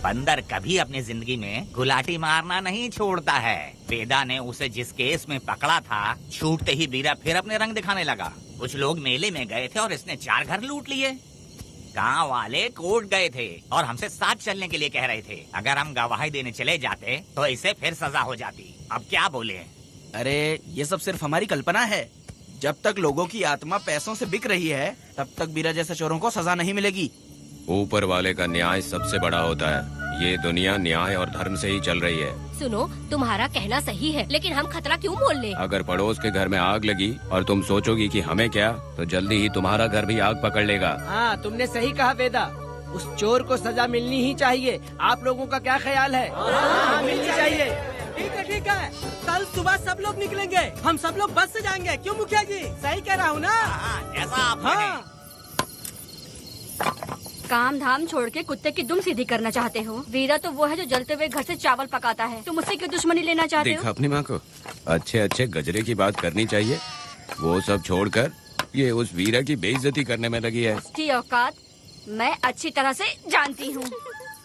बंदर कभी अपनी जिंदगी में गुलाटी मारना नहीं छोड़ता है। वेदा ने उसे जिस केस में पकड़ा था, छूटते ही वीरा फिर अपने रंग दिखाने लगा। कुछ लोग मेले में गए थे और इसने 4 घर लूट लिए। गांव वाले कोर्ट गए थे और हमसे साथ चलने के लिए कह रहे थे। अगर हम गवाही देने चले जाते तो इसे फिर सजा हो जाती। अब क्या बोले? अरे ये सब सिर्फ हमारी कल्पना है। जब तक लोगों की आत्मा पैसों से बिक रही है, तब तक वीरा जैसे चोरों को सजा नहीं मिलेगी। ऊपर वाले का न्याय सबसे बड़ा होता है। ये दुनिया न्याय और धर्म से ही चल रही है। सुनो, तुम्हारा कहना सही है, लेकिन हम खतरा क्यों मोल ले? अगर पड़ोस के घर में आग लगी और तुम सोचोगी कि हमें क्या, तो जल्दी ही तुम्हारा घर भी आग पकड़ लेगा। हाँ, तुमने सही कहा वेदा। उस चोर को सजा मिलनी ही चाहिए। आप लोगों का क्या ख्याल है? हाँ, मिलनी चाहिए। ठीक है। कल सुबह सब लोग निकलेंगे। हम सब लोग बस से जाएंगे। क्यों मुखिया जी? सही कह रहा हूँ ना? ऐसा आप काम धाम छोड़ के कुत्ते की दुम सीधी करना चाहते हो? वीरा तो वो है जो जलते हुए घर से चावल पकाता है। तुम उससे क्यों दुश्मनी लेना चाहते हो? देखा अपनी माँ को, अच्छे अच्छे गजरे की बात करनी चाहिए। वो सब छोड़कर ये उस वीरा की बेइज्जती करने में लगी है। उसकी औकात मैं अच्छी तरह से जानती हूँ।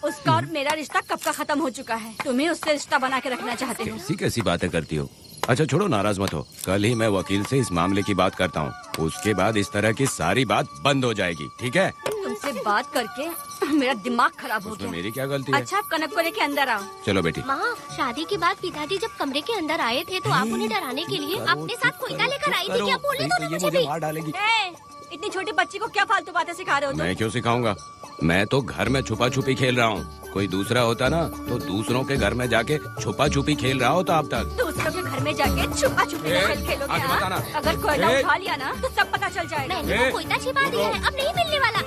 उसका और मेरा रिश्ता कब का खत्म हो चुका है। तुम्हें उससे रिश्ता बना के रखना चाहते हो। कैसी कैसी बातें करती हो। अच्छा छोड़ो, नाराज मत हो। कल ही मैं वकील से इस मामले की बात करता हूँ। उसके बाद इस तरह की सारी बात बंद हो जाएगी, ठीक है? तुमसे बात करके मेरा दिमाग खराब हो गया। मेरी क्या गलती है? अच्छा, आप कनक को लेके अंदर आओ। चलो बेटी। माँ, शादी के बाद पिताजी जब कमरे के अंदर आए थे तो आप उन्हें डराने के लिए अपने साथ कोयता लेकर आई थी। क्या बोले तो मुझे भी? मार डालेगी। इतनी छोटी बच्ची को क्या फालतू बातें सिखा रहे हो तुम? मैं क्यों सिखाऊंगा? मैं तो घर में छुपा छुपी खेल रहा हूँ। कोई दूसरा होता ना तो दूसरों के घर में जाके छुपा छुपी खेल रहा होता अब तक। दूसरों के घर में जाके छुपा छुपी खेलोगे? आगे बताना। अगर कोयला उठा लिया ना तो सब पता चल जाएगा। मैंने वो कोयता छिपा दिया है, अब नहीं मिलने वाला।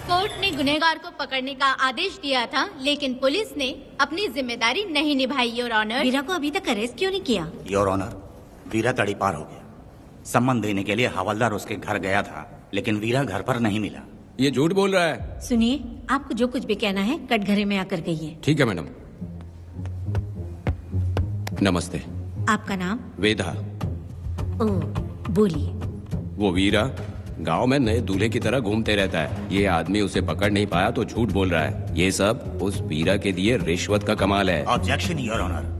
कोर्ट ने गुनहगार को पकड़ने का आदेश दिया था, लेकिन पुलिस ने अपनी जिम्मेदारी नहीं निभाई। योर ऑनर, वीरा को अभी तक अरेस्ट क्यों नहीं किया? योर ऑनर, वीरा तड़ी पार हो गया। सम्मान देने के लिए हवलदार उसके घर गया था, लेकिन वीरा घर पर नहीं मिला। ये झूठ बोल रहा है। सुनिए, आपको जो कुछ भी कहना है कटघरे में आकर कहिए। ठीक है मैडम। नमस्ते। आपका नाम? वेदा। ओह, बोलिए। वो वीरा गांव में नए दूल्हे की तरह घूमते रहता है। ये आदमी उसे पकड़ नहीं पाया तो झूठ बोल रहा है। ये सब उस वीरा के दिए रिश्वत का कमाल है। Objection your honour.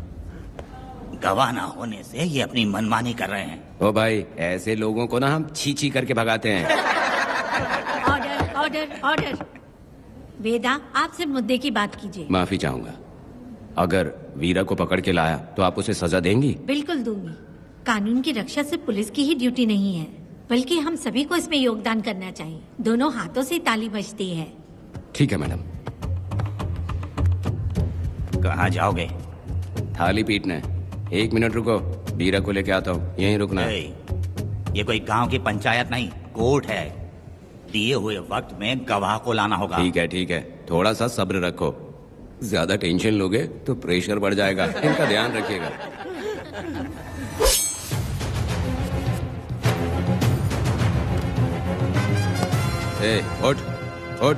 गवाह ना होने से ये अपनी मनमानी कर रहे हैं। ओ भाई, ऐसे लोगों को ना हम छी छी करके भगाते हैं। Order order order. वेदा, आपसे मुद्दे की बात कीजिए। माफी चाहूंगा। अगर वीरा को पकड़ के लाया तो आप उसे सजा देंगी? बिल्कुल दूंगी। कानून की रक्षा सिर्फ पुलिस की ही ड्यूटी नहीं है, बल्कि हम सभी को इसमें योगदान करना चाहिए। दोनों हाथों से ताली बजती है। ठीक है मैडम। कहाँ जाओगे? थाली पीटने। 1 मिनट रुको, बीरा को लेके आता हूँ, यहीं रुकना। ये कोई गांव की पंचायत नहीं, कोर्ट है। दिए हुए वक्त में गवाह को लाना होगा। ठीक है, थोड़ा सा सब्र रखो। ज्यादा टेंशन लोगे तो प्रेशर बढ़ जाएगा, इनका ध्यान रखिएगा। उठ।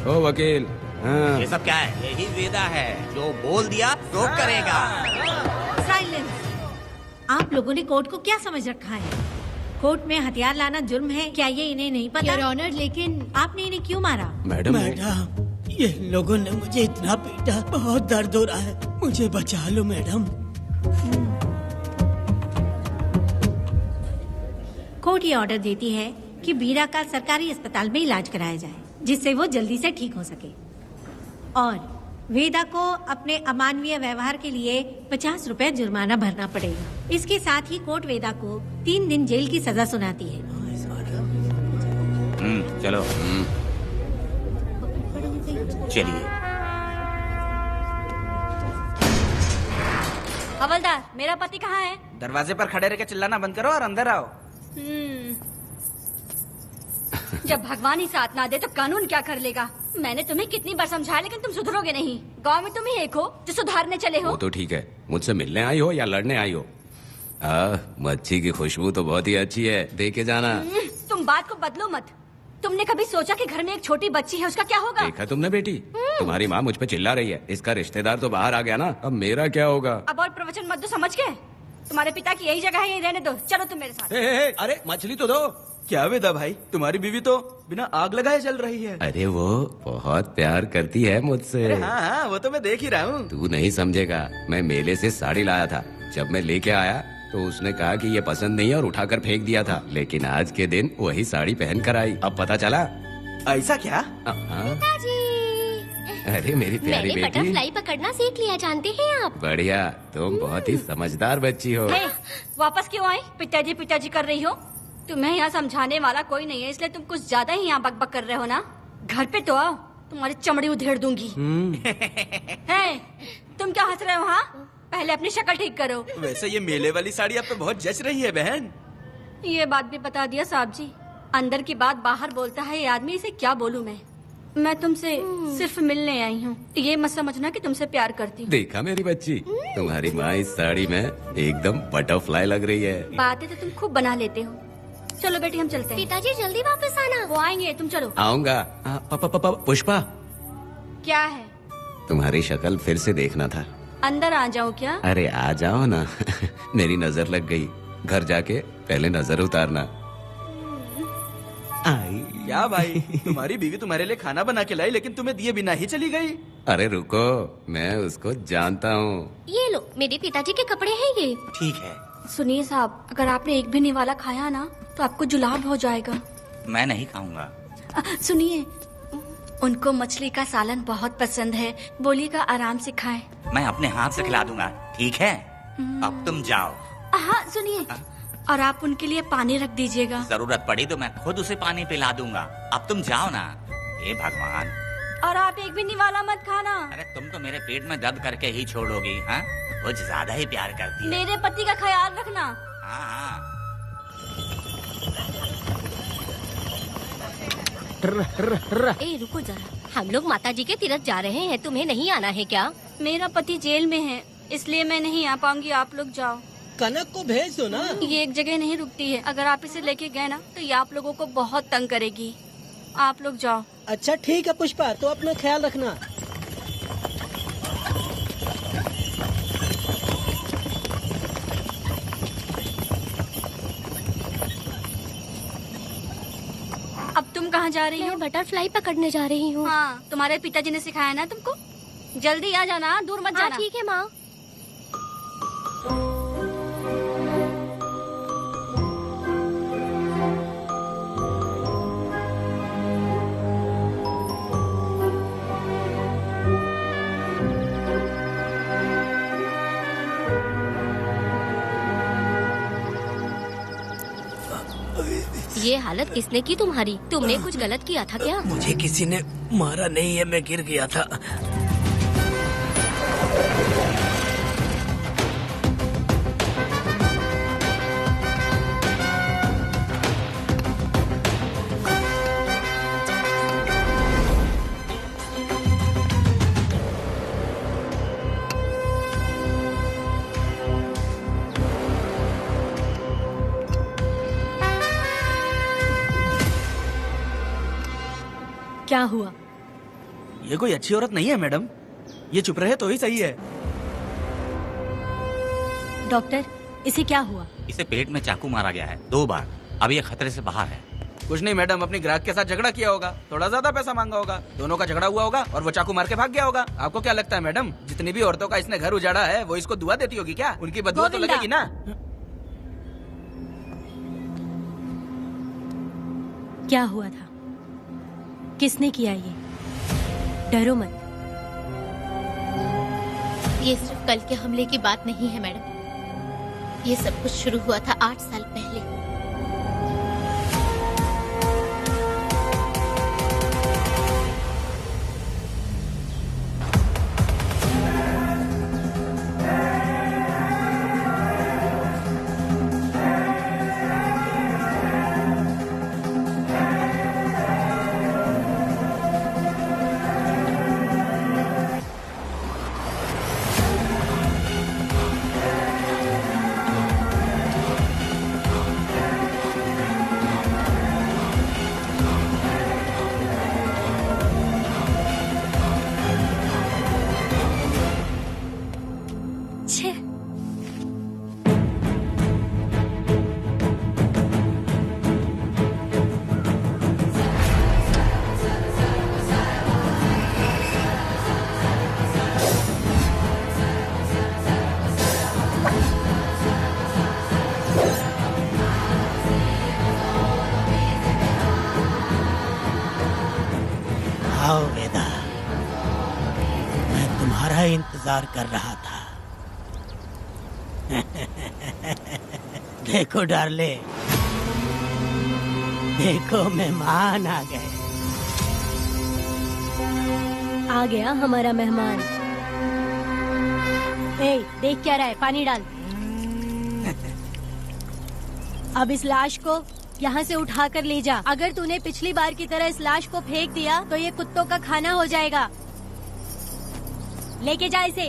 ओ वकील। हाँ। ये सब क्या है? यही वेदा है, जो बोल दिया तो करेगा। साइलेंस। आप लोगों ने कोर्ट को क्या समझ रखा है? कोर्ट में हथियार लाना जुर्म है, क्या ये इन्हें नहीं पता? योर ऑनर, लेकिन आपने इन्हें क्यों मारा? मैडम, ये लोगों ने मुझे इतना पीटा, बहुत दर्द हो रहा है, मुझे बचा लो मैडम। कोर्ट ये ऑर्डर देती है कि बीरा का सरकारी अस्पताल में इलाज कराया जाए, जिससे वो जल्दी से ठीक हो सके, और वेदा को अपने अमानवीय व्यवहार के लिए 50 रुपए जुर्माना भरना पड़ेगा। इसके साथ ही कोर्ट वेदा को 3 दिन जेल की सजा सुनाती है। चलो। चलिए। हवलदार, मेरा पति कहाँ है? दरवाजे पर खड़े रह के चिल्लाना बंद करो और अंदर आओ। जब भगवान ही साथ ना दे तो कानून क्या कर लेगा? मैंने तुम्हें कितनी बार समझाया, लेकिन तुम सुधरोगे नहीं। गांव में तुम ही एक हो जो सुधारने चले हो। वो तो ठीक है, मुझसे मिलने आई हो या लड़ने आई हो? मच्छी की खुशबू तो बहुत ही अच्छी है, दे के जाना। तुम बात को बदलो मत। तुमने कभी सोचा कि घर में एक छोटी बच्ची है, उसका क्या होगा? देखा तुमने बेटी, तुम्हारी माँ मुझ पे चिल्ला रही है, इसका रिश्तेदार तो बाहर आ गया ना, अब मेरा क्या होगा? अब और प्रवचन मत दो, समझ गए? तुम्हारे पिता की यही जगह है, यही रहने दो। चलो तुम मेरे साथ। अरे मछली तो दो। क्या वेदा भाई, तुम्हारी बीवी तो बिना आग लगाए चल रही है। अरे वो बहुत प्यार करती है मुझसे। हाँ, वो तो मैं देख ही रहा हूँ। तू नहीं समझेगा, मैं मेले से साड़ी लाया था, जब मैं लेके आया तो उसने कहा कि ये पसंद नहीं है और उठाकर फेंक दिया था, लेकिन आज के दिन वही साड़ी पहन कर आई। अब पता चला। ऐसा क्या? अरे मेरी प्यारी मैंने बेटी, बटरफ्लाई पकड़ना सीख लिया, जानते हैं आप? बढ़िया, तुम बहुत ही समझदार बच्ची हो। वापस क्यों आई? पिताजी कर रही हो? तुम्हें यहाँ समझाने वाला कोई नहीं है, इसलिए तुम कुछ ज्यादा ही यहाँ बकबक कर रहे हो ना। घर पे तो आओ, तुम्हारी चमड़ी उधेड़ दूंगी। है, तुम क्या हंस रहे हो? हाँ, पहले अपनी शक्ल ठीक करो। वैसे ये मेले वाली साड़ी आप पे बहुत जच रही है बहन। ये बात भी बता दिया साहब जी, अंदर की बात बाहर बोलता है ये आदमी, इसे क्या बोलूं मैं तुमसे सिर्फ मिलने आई हूँ, ये मत समझना कि तुमसे प्यार करती हूँ। देखा मेरी बच्ची, तुम्हारी माँ इस साड़ी में एकदम बटरफ्लाई लग रही है। बातें तो तुम खूब बना लेते हो। चलो बेटी हम चलते हैं। पिताजी जल्दी वापस आना। वो आएंगे, तुम चलो। आऊंगा। पुष्पा, क्या है? तुम्हारी शक्ल फिर से देखना था। अंदर आ जाओ क्या? अरे आ जाओ ना। मेरी नजर लग गई, घर जाके पहले नजर उतारना। क्या भाई, तुम्हारी बीवी तुम्हारे लिए खाना बना के लाई, लेकिन तुम्हें दिए बिना ही चली गई। अरे रुको, मैं उसको जानता हूँ। ये लो, मेरे पिताजी के कपड़े हैं ये। ठीक है। सुनिए साहब, अगर आपने एक भी निवाला खाया ना तो आपको जुलाब हो जाएगा। मैं नहीं खाऊंगा। सुनिए, उनको मछली का सालन बहुत पसंद है, बोलिएगा आराम से खाएं। मैं अपने हाथ से खिला दूंगा, ठीक है? अब तुम जाओ। हाँ सुनिए, और आप उनके लिए पानी रख दीजिएगा। जरूरत पड़ी तो मैं खुद उसे पानी पिला दूंगा। अब तुम जाओ ना। हे भगवान। और आप एक भी निवाला मत खाना। अरे तुम तो मेरे पेट में दर्द करके ही छोड़ोगी। हाँ, कुछ ज्यादा ही प्यार करती है। मेरे पति का ख्याल रखना। हाँ। ए रुको जरा, हम लोग माताजी के तीर्थ जा रहे हैं, तुम्हें नहीं आना है क्या? मेरा पति जेल में है, इसलिए मैं नहीं आ पाऊंगी, आप लोग जाओ। कनक को भेज दो ना। ये एक जगह नहीं रुकती है, अगर आप इसे लेके गए ना तो ये आप लोगों को बहुत तंग करेगी। आप लोग जाओ। अच्छा ठीक है पुष्पा, तो अपना ख्याल रखना। अब तुम कहाँ जा रही हो? मैं बटरफ्लाई पकड़ने जा रही हूँ। हाँ, तुम्हारे पिताजी ने सिखाया ना तुमको। जल्दी आ जाना, दूर मत जाना। ठीक है माँ। ये हालत किसने की तुम्हारी? तुमने कुछ गलत किया था क्या? मुझे किसी ने मारा नहीं है, मैं गिर गया था। क्या हुआ? ये कोई अच्छी औरत नहीं है मैडम, ये चुप रहे तो ही सही है। डॉक्टर, इसे क्या हुआ? इसे पेट में चाकू मारा गया है 2 बार। अब ये खतरे से बाहर है। कुछ नहीं मैडम, अपनी ग्राहक के साथ झगड़ा किया होगा, थोड़ा ज्यादा पैसा मांगा होगा, दोनों का झगड़ा हुआ होगा और वो चाकू मार के भाग गया होगा। आपको क्या लगता है मैडम, जितनी भी औरतों का इसने घर उजाड़ा है वो इसको दुआ देती होगी क्या? उनकी बदुआ तो लगेगी ना। क्या हुआ था? किसने किया ये? डरो मत। ये सिर्फ कल के हमले की बात नहीं है मैडम, ये सब कुछ शुरू हुआ था 8 साल पहले। आओ वेदा, मैं तुम्हारा इंतजार कर रहा था। देखो डार्ले, देखो मेहमान आ गए। आ गया हमारा मेहमान। ए, देख क्या रहा है? पानी डाल। अब इस लाश को यहाँ से उठा कर ले जा। अगर तूने पिछली बार की तरह इस लाश को फेंक दिया तो ये कुत्तों का खाना हो जाएगा। लेके जा इसे।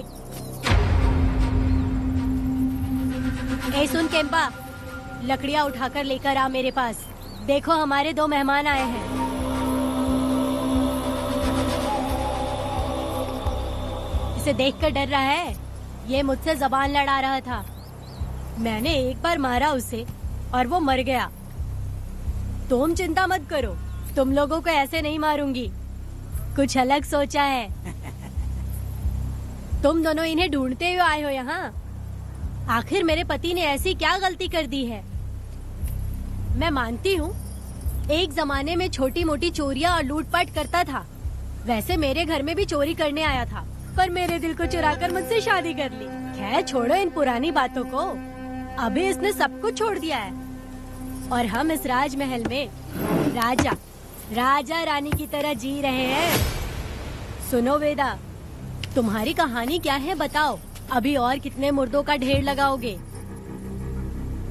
ए सुन केम्पा, लकड़ियाँ उठाकर लेकर आ मेरे पास। देखो हमारे 2 मेहमान आए हैं। इसे देखकर डर रहा है? ये मुझसे जबान लड़ा रहा था। मैंने एक बार मारा उसे और वो मर गया। तुम चिंता मत करो, तुम लोगों को ऐसे नहीं मारूंगी। कुछ अलग सोचा है। तुम दोनों इन्हें ढूंढते हुए आए हो यहाँ। आखिर मेरे पति ने ऐसी क्या गलती कर दी है? मैं मानती हूँ एक जमाने में छोटी मोटी चोरियाँ और लूटपाट करता था। वैसे मेरे घर में भी चोरी करने आया था, पर मेरे दिल को चुराकर मुझसे शादी कर ली। खैर छोड़ो इन पुरानी बातों को। अभी इसने सब कुछ छोड़ दिया है और हम इस राजमहल में राजा रानी की तरह जी रहे हैं। सुनो वेदा, तुम्हारी कहानी क्या है बताओ? अभी और कितने मुर्दों का ढेर लगाओगे?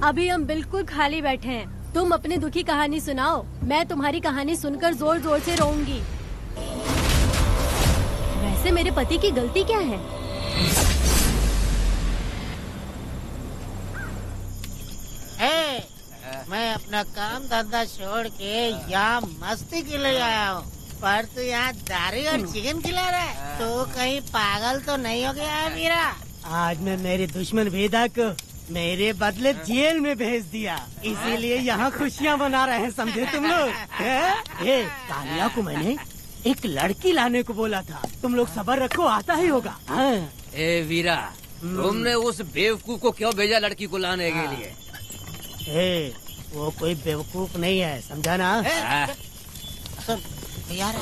अभी हम बिल्कुल खाली बैठे हैं। तुम अपनी दुखी कहानी सुनाओ, मैं तुम्हारी कहानी सुनकर जोर जोर से रोऊंगी। वैसे मेरे पति की गलती क्या है? मैं अपना काम धंधा छोड़ के यहाँ मस्ती के लिए आया हूँ, पर तू यहाँ दारू और चिकन खिला रहा है। तो कहीं पागल तो नहीं हो गया है मीरा? आज मैं मेरे दुश्मन वेदा को मेरे बदले जेल में भेज दिया, इसीलिए यहाँ खुशियाँ मना रहे हैं, समझे तुम लोग? कालिया को मैंने एक लड़की लाने को बोला था, तुम लोग सब्र रखो, आता ही होगा। ए वीरा, तुमने उस बेवकूफ को क्यों भेजा लड़की को लाने के लिए? वो कोई बेवकूफ नहीं है, समझा ना? सुन यार,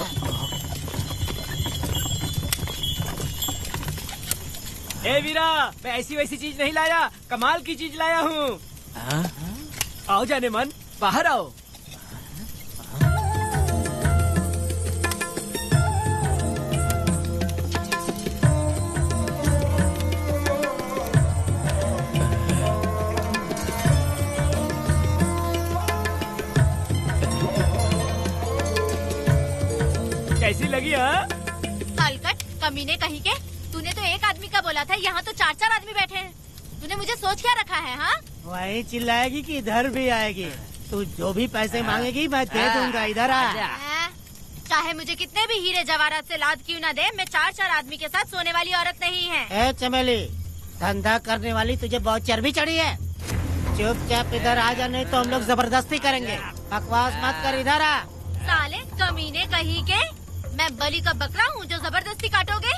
ए वीरा, मैं ऐसी वैसी चीज नहीं लाया, कमाल की चीज लाया हूँ। आओ जाने मन, बाहर आओ। कैसी लगी? हलकट कमीने कहीं के, तूने तो एक आदमी का बोला था, यहाँ तो 4-4 आदमी बैठे हैं। तूने मुझे सोच क्या रखा है? हाँ, वही चिल्लाएगी कि इधर भी आएगी। तू जो भी पैसे मांगेगी मैं दे दूंगा, इधर आ। चाहे मुझे कितने भी हीरे जवाहरात से लाद क्यों न दे, मैं 4 आदमी के साथ सोने वाली औरत नहीं है। ए चमेली, धंधा करने वाली तुझे बहुत चर्बी चढ़ी है। चुपचाप इधर आ जा, नहीं तो हम लोग जबरदस्ती करेंगे। बकवास मत कर, इधर आ। साले कमीने कहीं के, मैं बलि का बकरा हूँ जो जबरदस्ती काटोगे?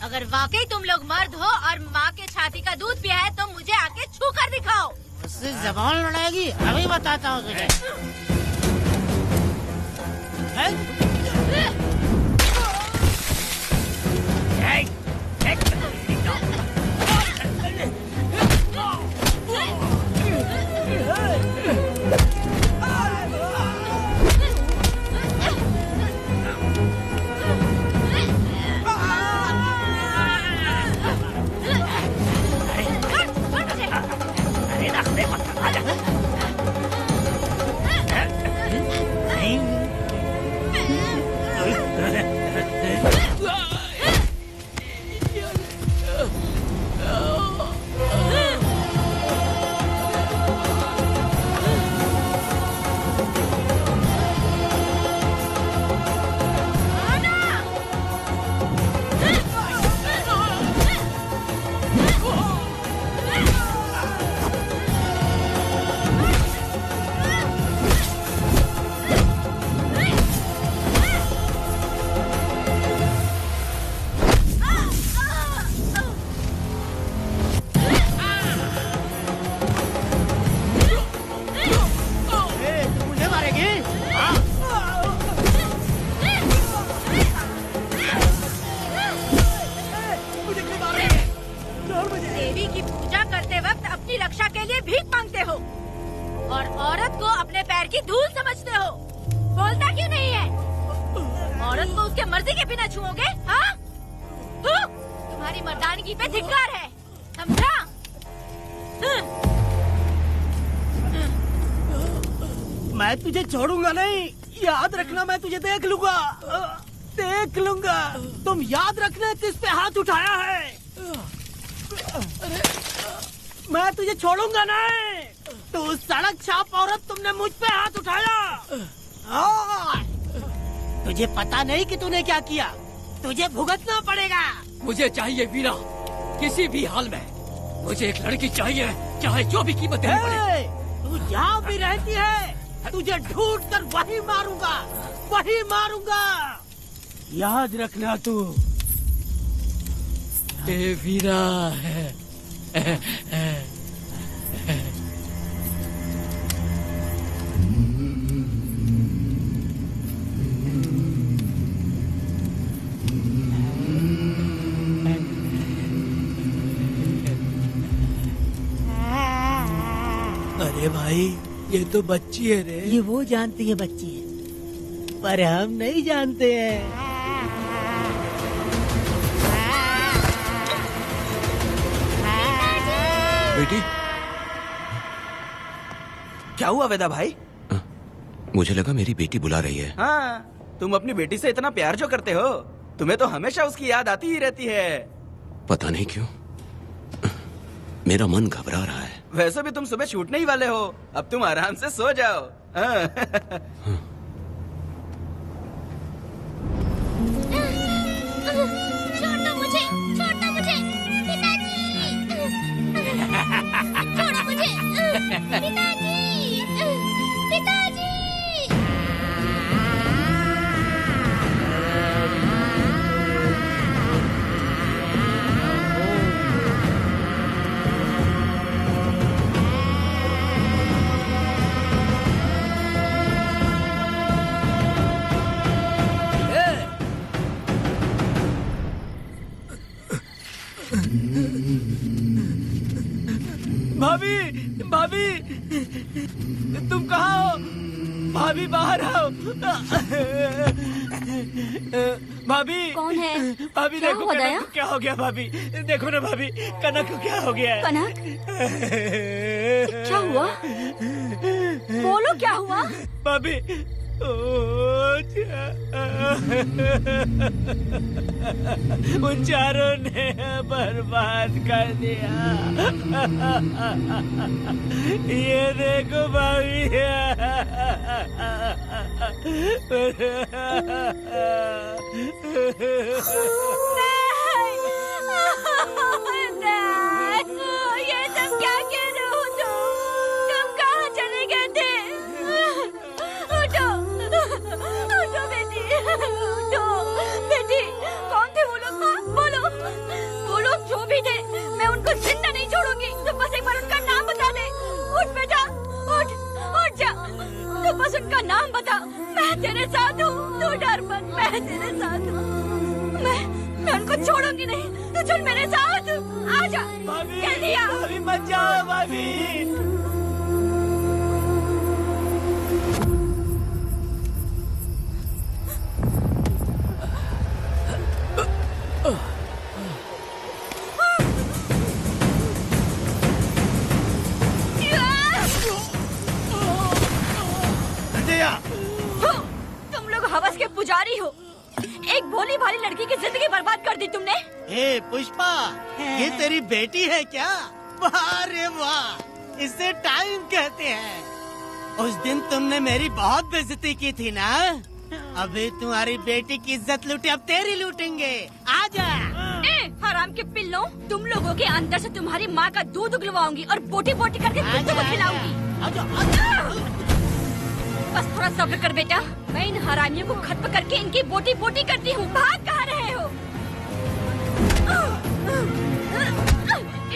अगर वाकई तुम लोग मर्द हो और माँ के छाती का दूध पिया है तो मुझे आके छू कर दिखाओ। उससे जबान लड़ाएगी, अभी बताता हूँ तुझे। देवी की पूजा करते वक्त अपनी रक्षा के लिए भीख मांगते हो और औरत को अपने पैर की धूल समझते हो। बोलता क्यों नहीं है? औरत को उसके मर्जी के बिना छुओगे? हाँ? तुम्हारी मर्दानगी पे धिक्कार है, समझा? मैं तुझे छोड़ूंगा नहीं, याद रखना। मैं तुझे देख लूंगा, देख लूंगा। तुम याद रखना किस पे हाथ उठाया है। मैं तुझे छोड़ूंगा नहीं। तू सड़क छाप औरत, तुमने मुझ पे हाथ उठाया। तुझे पता नहीं कि तूने क्या किया, तुझे भुगतना पड़ेगा। मुझे चाहिए वीरा, किसी भी हाल में मुझे एक लड़की चाहिए, चाहे जो भी कीमत देनी पड़े। तू जहाँ भी रहती है, तुझे ढूंढ कर वही मारूंगा, वही मारूंगा। याद रखना तू। ये वीरा है। अरे भाई, ये तो बच्ची है रे। ये वो जानती है बच्ची है, पर हम नहीं जानते हैं। बेटी, क्या हुआ वेदा भाई? मुझे लगा मेरी बेटी बुला रही है। हाँ, तुम अपनी बेटी से इतना प्यार जो करते हो, तुम्हें तो हमेशा उसकी याद आती ही रहती है। पता नहीं क्यों मेरा मन घबरा रहा है। वैसे भी तुम सुबह छूटने ही वाले हो, अब तुम आराम से सो जाओ। छोड़ो मुझे, छोड़ो मुझे, पिताजी। छोड़ो मुझे, पिताजी, पिताजी। भाभी, भाभी, तुम कहाँ हो? भाभी बाहर आओ। भाभी कौन है? भाभी क्या देखो हुआ कनक दया? को क्या हो गया। भाभी देखो ना, भाभी कनक को क्या हो गया है। कनक, क्या हुआ? बोलो क्या हुआ? भाभी उन चारों ने बर्बाद कर दिया। ये देखो भाभी। ये सब क्या कह रहे हो तुम कहाँ चले गए थे? उठो उठो बेटी, उठो बेटी। कौन थे वो लोग? बोलो, वो लोग जो भी थे मैं उनको जिंदा नहीं छोड़ूंगी। तो बस एक बार उनका नाम बता दे। उठ बेटा, उठ उठ जा। तो बस उनका नाम बता, मैं तेरे साथ हूँ। तू डर मत, मैं तेरे साथ हूँ। मैं उनको छोड़ूंगी नहीं। तो चल मेरे साथ, आजा जल्दी आ। भाभी मत जाओ भाभी। तुम लोग हवस के पुजारी हो। एक भोली भाली लड़की की जिंदगी बर्बाद कर दी तुमने। ए पुष्पा, ये तेरी बेटी है क्या? वाह रे वाह, इसे टाइम कहते हैं। उस दिन तुमने मेरी बहुत बेइज्जती की थी ना। अभी तुम्हारी बेटी की इज्जत लूटे, अब तेरी लूटेंगे। आजा। हराम के पिल्लों, तुम लोगों के अंदर से तुम्हारी माँ का दूध उगलवाऊंगी और बोटी बोटी करके कुत्तों को खिलाऊंगी। बस थोड़ा सब्र कर बेटा, मैं इन हरामियों को खत्म करके इनकी बोटी बोटी करती हूँ। भाग कहाँ रहे हो?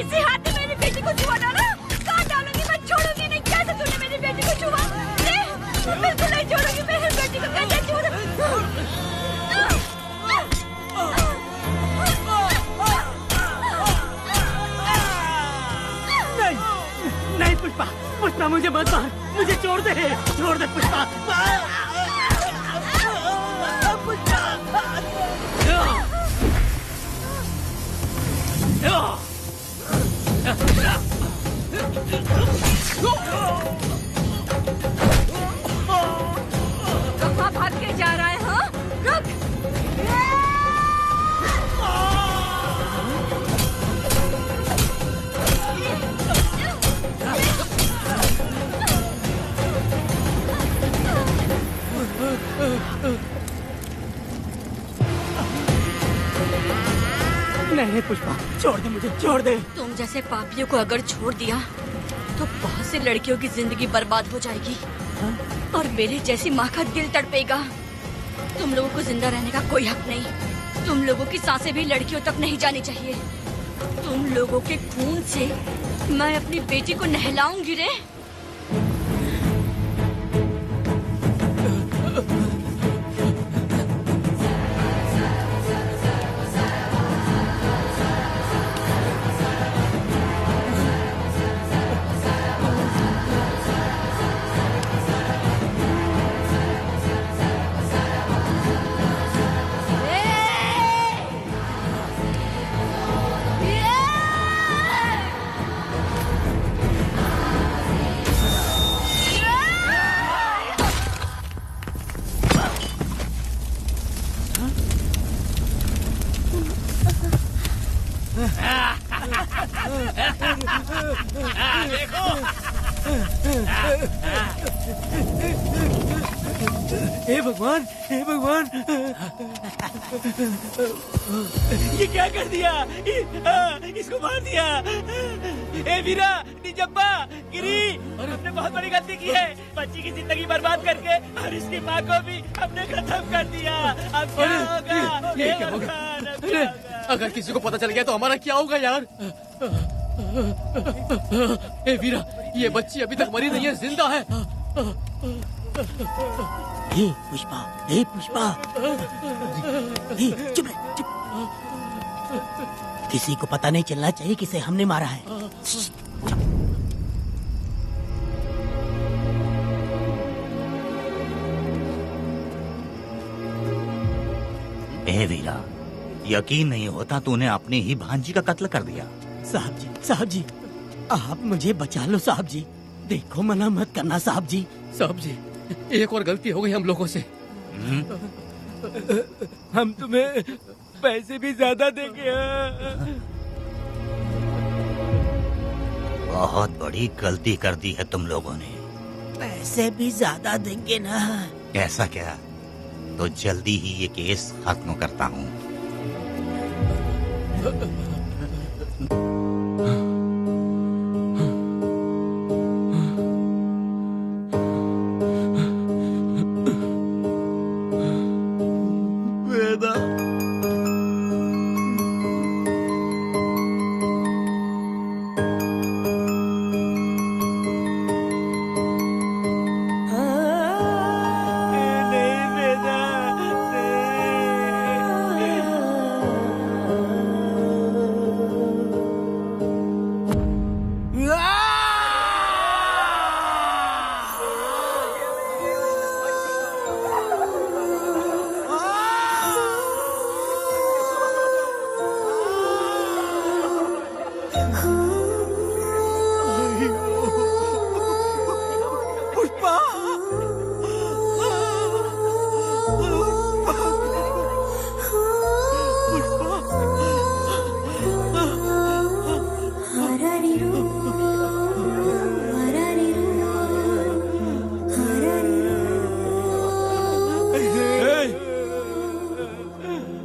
इसी हाथ में मेरी बेटी को छुआ डाला। कहाँ डालूंगी, मैं छोड़ूंगी नहीं। कैसे तूने मेरी बेटी को छुआ? बिल्कुल नहीं छोड़ूंगी मेरी बेटी को। कैसे छोड़? नहीं पुष्पा, पुष्पा मुझे मत मार, मुझे छोड़ दे पुष्पा। कहाँ भाग के जा रहा है? हाँ, रुक। नहीं पुष्पा, छोड़ दे मुझे, छोड़ दे। तुम जैसे पापियों को अगर छोड़ दिया तो बहुत सी लड़कियों की जिंदगी बर्बाद हो जाएगी। और मेरे जैसी माँ का दिल तड़पेगा। तुम लोगों को जिंदा रहने का कोई हक नहीं। तुम लोगों की सांसें भी लड़कियों तक नहीं जानी चाहिए। तुम लोगों के खून से मैं अपनी बेटी को नहलाऊंगी रे। हे भगवान, हे भगवान, ये क्या कर दिया? इसको मार दिया। हे वीरा, निजब्बा, गिरी, हमने बहुत बड़ी गलती की है। बच्ची की जिंदगी बर्बाद करके और इसकी माँ को भी हमने खत्म कर दिया। अब क्या होगा? ये क्या होगा? अगर किसी को पता चल गया तो हमारा क्या होगा यार? ए वीरा, ये बच्ची अभी तक मरी नहीं है, जिंदा है। हे पुष्पा, हे पुष्पा, हे चुप रह, चुप। किसी को पता नहीं चलना चाहिए किसे हमने मारा है। ए वीरा, यकीन नहीं होता तूने अपनी ही भांजी का कत्ल कर दिया। साहब जी, आप मुझे बचा लो साहब जी। देखो, मना मत करना साहब जी। साहब जी, एक और गलती हो गई हम लोगों से। हम तुम्हें पैसे भी ज्यादा देंगे। बहुत बड़ी गलती कर दी है तुम लोगों ने। पैसे भी ज्यादा देंगे ना? ऐसा क्या? तो जल्दी ही ये केस खत्म करता हूँ। वेदा, नहीं वेदा, पुष्पा,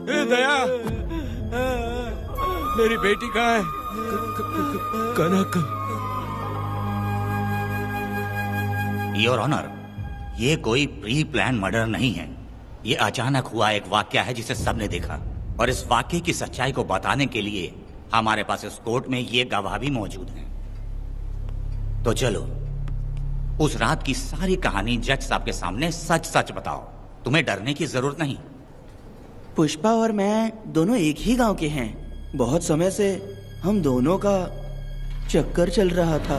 ए दया, मेरी बेटी कहाँ है? कनक। योर ऑनर, ये कोई प्री प्लान मर्डर नहीं है। ये अचानक हुआ एक वाकया है जिसे सबने देखा, और इस वाकये की सच्चाई को बताने के लिए हमारे पास इस कोर्ट में ये गवाह भी मौजूद हैं। तो चलो, उस रात की सारी कहानी जज साहब के सामने सच सच बताओ। तुम्हें डरने की जरूरत नहीं। पुष्पा और मैं दोनों एक ही गांव के हैं। बहुत समय से हम दोनों का चक्कर चल रहा था,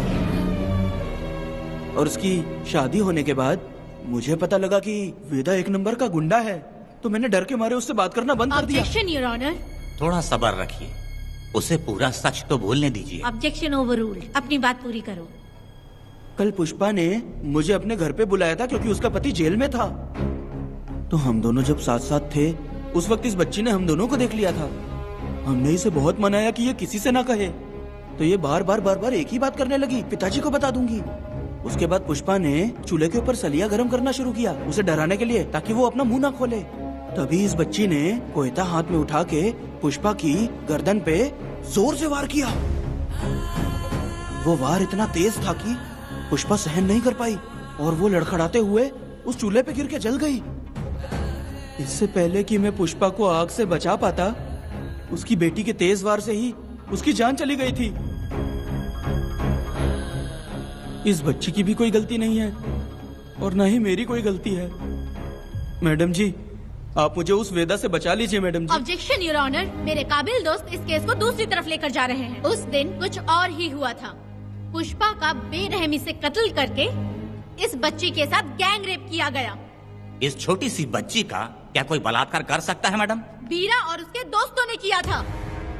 और उसकी शादी होने के बाद मुझे पता लगा कि वेदा एक नंबर का गुंडा है, तो मैंने डर के मारे उससे बात करना बंद कर दिया। Objection your honour. थोड़ा सब्र रखिए, उसे पूरा सच तो बोलने दीजिए। Objection overruled. अपनी बात पूरी करो। कल पुष्पा ने मुझे अपने घर पे बुलाया था क्योंकि उसका पति जेल में था। तो हम दोनों जब साथ साथ थे, उस वक्त इस बच्ची ने हम दोनों को देख लिया था। हमने इसे बहुत मनाया कि ये किसी से ना कहे, तो ये बार बार एक ही बात करने लगी, पिताजी को बता दूंगी। उसके बाद पुष्पा ने चूल्हे के ऊपर सलिया गर्म करना शुरू किया, उसे डराने के लिए, ताकि वो अपना मुंह ना खोले। तभी इस बच्ची ने कोयता हाथ में उठा के पुष्पा की गर्दन पे जोर से वार किया। वो वार इतना तेज था कि पुष्पा सहन नहीं कर पाई, और वो लड़खड़ाते हुए उस चूल्हे पे गिर के जल गई। इससे पहले कि मैं पुष्पा को आग से बचा पाता, उसकी बेटी के तेज वार से ही उसकी जान चली गई थी। इस बच्ची की भी कोई गलती नहीं है, और न ही मेरी कोई गलती है। मैडम जी, आप मुझे उस वेदा से बचा लीजिए madam ji. Objection your honour. मेरे काबिल दोस्त इस केस को दूसरी तरफ लेकर जा रहे हैं। उस दिन कुछ और ही हुआ था। पुष्पा का बेरहमी से कत्ल करके इस बच्ची के साथ गैंग रेप किया गया। इस छोटी सी बच्ची का क्या कोई बलात्कार कर सकता है मैडम? बीरा और उसके दोस्तों ने किया था।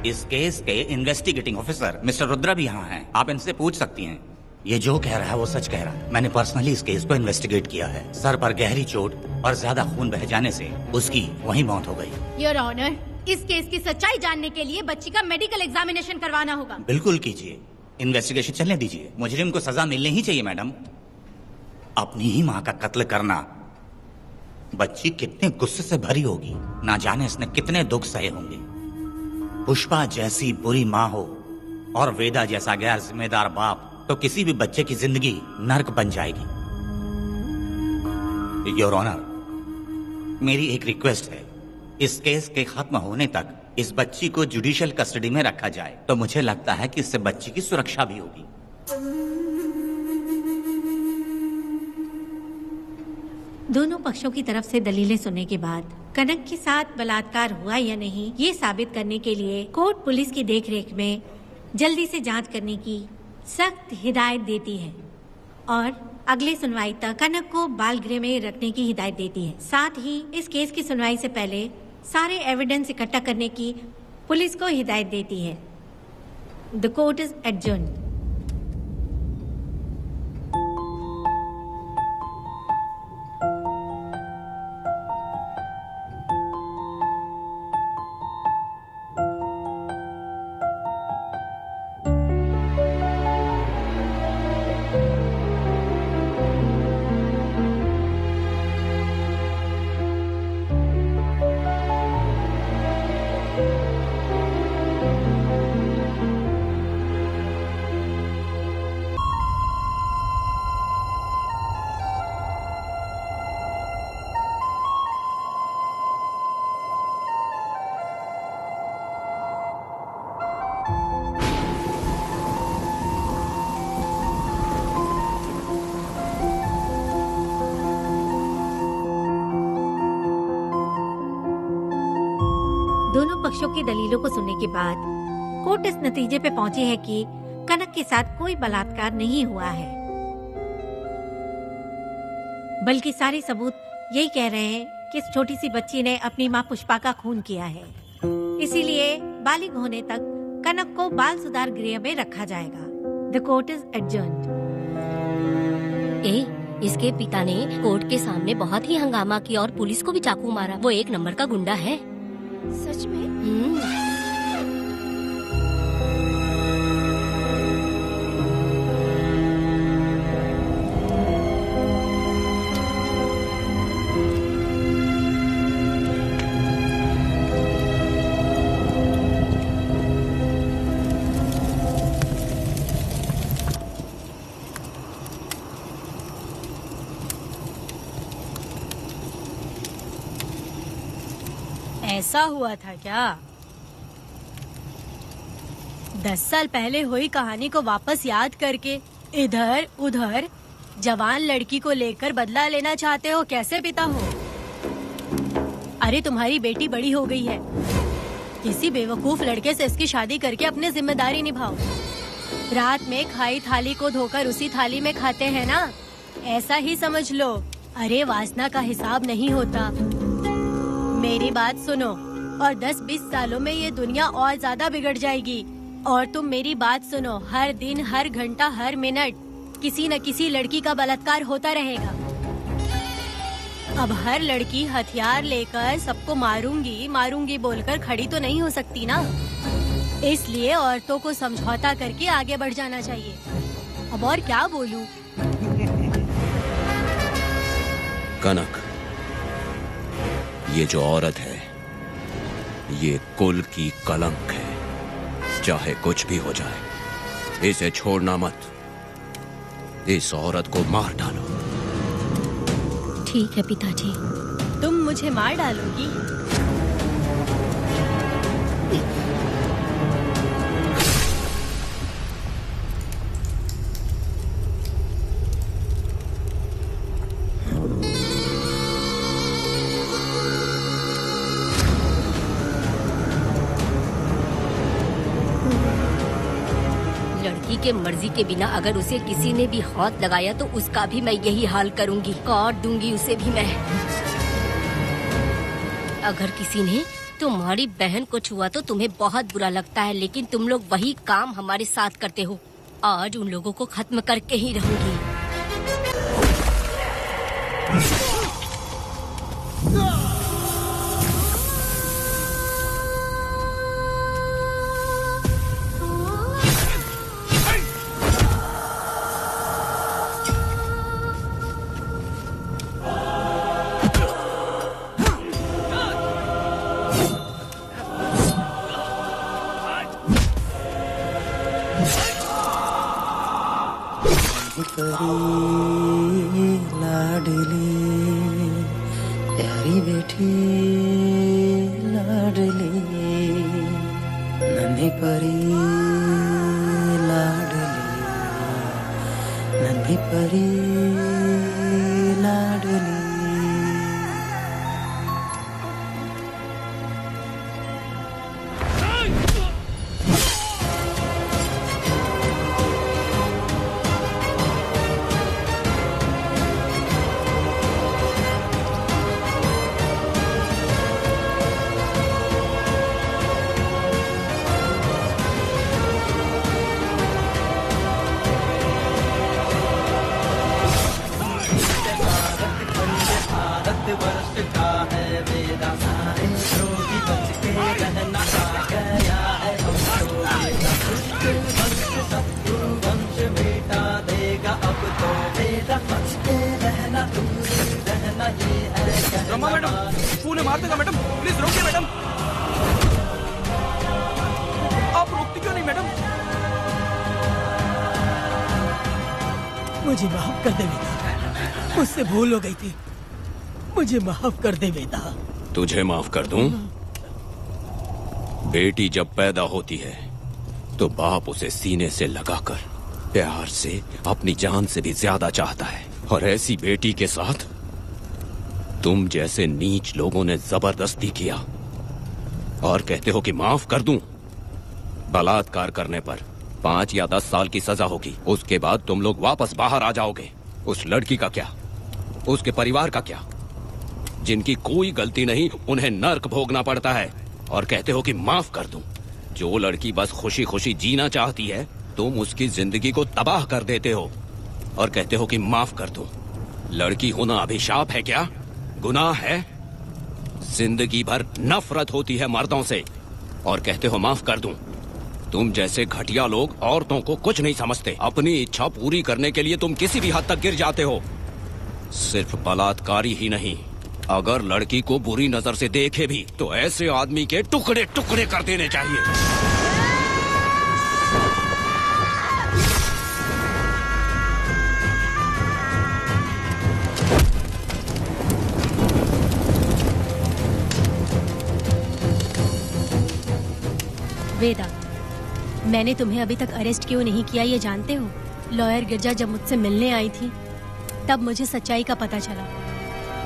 इस केस के इन्वेस्टिगेटिंग ऑफिसर मिस्टर रुद्रा भी यहाँ हैं। आप इनसे पूछ सकती हैं। ये जो कह रहा है वो सच कह रहा है। मैंने पर्सनली इस केस को इन्वेस्टिगेट किया है। सर पर गहरी चोट और ज्यादा खून बह जाने से उसकी वहीं मौत हो गई। योर ऑनर, इस केस की सच्चाई जानने के लिए बच्ची का मेडिकल एग्जामिनेशन करवाना होगा। बिल्कुल कीजिए, इन्वेस्टिगेशन चलने दीजिए। मुजरिम को सजा मिलनी ही चाहिए मैडम। अपनी ही माँ का कत्ल करना, बच्ची कितने गुस्से से भरी होगी, ना जाने इसने कितने दुख सहे होंगे। पुष्पा जैसी बुरी माँ हो और वेदा जैसा गैर जिम्मेदार बाप, तो किसी भी बच्चे की जिंदगी नर्क बन जाएगी। योर ऑनर, मेरी एक रिक्वेस्ट है, इस केस के खत्म होने तक इस बच्ची को जुडिशियल कस्टडी में रखा जाए, तो मुझे लगता है कि इससे बच्ची की सुरक्षा भी होगी। दोनों पक्षों की तरफ से दलीलें सुनने के बाद कनक के साथ बलात्कार हुआ या नहीं, ये साबित करने के लिए कोर्ट पुलिस की देखरेख में जल्दी से जांच करने की सख्त हिदायत देती है, और अगले सुनवाई तक कनक को बाल गृह में रखने की हिदायत देती है। साथ ही इस केस की सुनवाई से पहले सारे एविडेंस इकट्ठा करने की पुलिस को हिदायत देती है। The court is adjourned. दोनों पक्षों की दलीलों को सुनने के बाद कोर्ट इस नतीजे पे पहुंची है कि कनक के साथ कोई बलात्कार नहीं हुआ है, बल्कि सारे सबूत यही कह रहे हैं कि इस छोटी सी बच्ची ने अपनी माँ पुष्पा का खून किया है। इसीलिए बालिग होने तक कनक को बाल सुधार गृह में रखा जाएगा। The court is adjourned. इसके पिता ने कोर्ट के सामने बहुत ही हंगामा किया और पुलिस को भी चाकू मारा। वो एक नंबर का गुंडा है। सच में? ऐसा हुआ था क्या? 10 साल पहले हुई कहानी को वापस याद करके इधर उधर जवान लड़की को लेकर बदला लेना चाहते हो? कैसे पिता हो? अरे तुम्हारी बेटी बड़ी हो गई है, किसी बेवकूफ लड़के से इसकी शादी करके अपनी जिम्मेदारी निभाओ। रात में खाई थाली को धोकर उसी थाली में खाते हैं ना, ऐसा ही समझ लो। अरे वासना का हिसाब नहीं होता। मेरी बात सुनो, और 10-20 सालों में ये दुनिया और ज्यादा बिगड़ जाएगी। और तुम मेरी बात सुनो, हर दिन, हर घंटा, हर मिनट किसी न किसी लड़की का बलात्कार होता रहेगा। अब हर लड़की हथियार लेकर सबको मारूंगी मारूंगी बोलकर खड़ी तो नहीं हो सकती ना। इसलिए औरतों को समझौता करके आगे बढ़ जाना चाहिए। अब और क्या बोलूं? कनक, ये जो औरत है, ये कुल की कलंक है। चाहे कुछ भी हो जाए, इसे छोड़ना मत। इस औरत को मार डालो। ठीक है पिताजी। तुम मुझे मार डालोगी? लड़की के मर्जी के बिना अगर उसे किसी ने भी हाथ लगाया तो उसका भी मैं यही हाल करूंगी। काट दूंगी उसे भी मैं। अगर किसी ने तुम्हारी बहन को छुआ तो तुम्हें बहुत बुरा लगता है, लेकिन तुम लोग वही काम हमारे साथ करते हो। आज उन लोगों को खत्म करके ही रहूंगी। लाडली प्यारी बेटी लाडली नन्ही परी लाडली नन्ही परी लाडली। रमा मैडम, फूल मार देगा मैडम, प्लीज रोकिए मैडम। आप रोकती क्यों नहीं मैडम? मुझे माफ कर दे बेटा, मुझसे भूल हो गई थी। मुझे माफ कर दे बेटा। तुझे माफ कर दूं? बेटी जब पैदा होती है तो बाप उसे सीने से लगाकर प्यार से अपनी जान से भी ज्यादा चाहता है, और ऐसी बेटी के साथ तुम जैसे नीच लोगों ने जबरदस्ती किया। और कहते हो कि माफ कर दूं। बलात्कार करने पर 5 या 10 साल की सजा होगी। उसके बाद तुम लोग वापस बाहर आ जाओगे। उस लड़की का क्या, उसके परिवार का क्या? जिनकी कोई गलती नहीं उन्हें नर्क भोगना पड़ता है। और कहते हो कि माफ कर दूं। जो लड़की बस खुशी खुशी जीना चाहती है, तुम उसकी जिंदगी को तबाह कर देते हो और कहते हो कि माफ कर दूं। लड़की होना अभिशाप है क्या? गुनाह है? जिंदगी भर नफरत होती है मर्दों से और कहते हो माफ कर दूं। तुम जैसे घटिया लोग औरतों को कुछ नहीं समझते। अपनी इच्छा पूरी करने के लिए तुम किसी भी हद तक गिर जाते हो। सिर्फ बलात्कारी ही नहीं, अगर लड़की को बुरी नजर से देखे भी तो ऐसे आदमी के टुकड़े टुकड़े कर देने चाहिए। वेदा, मैंने तुम्हें अभी तक अरेस्ट क्यों नहीं किया ये जानते हो? लॉयर गिरजा जब मुझसे मिलने आई थी तब मुझे सच्चाई का पता चला।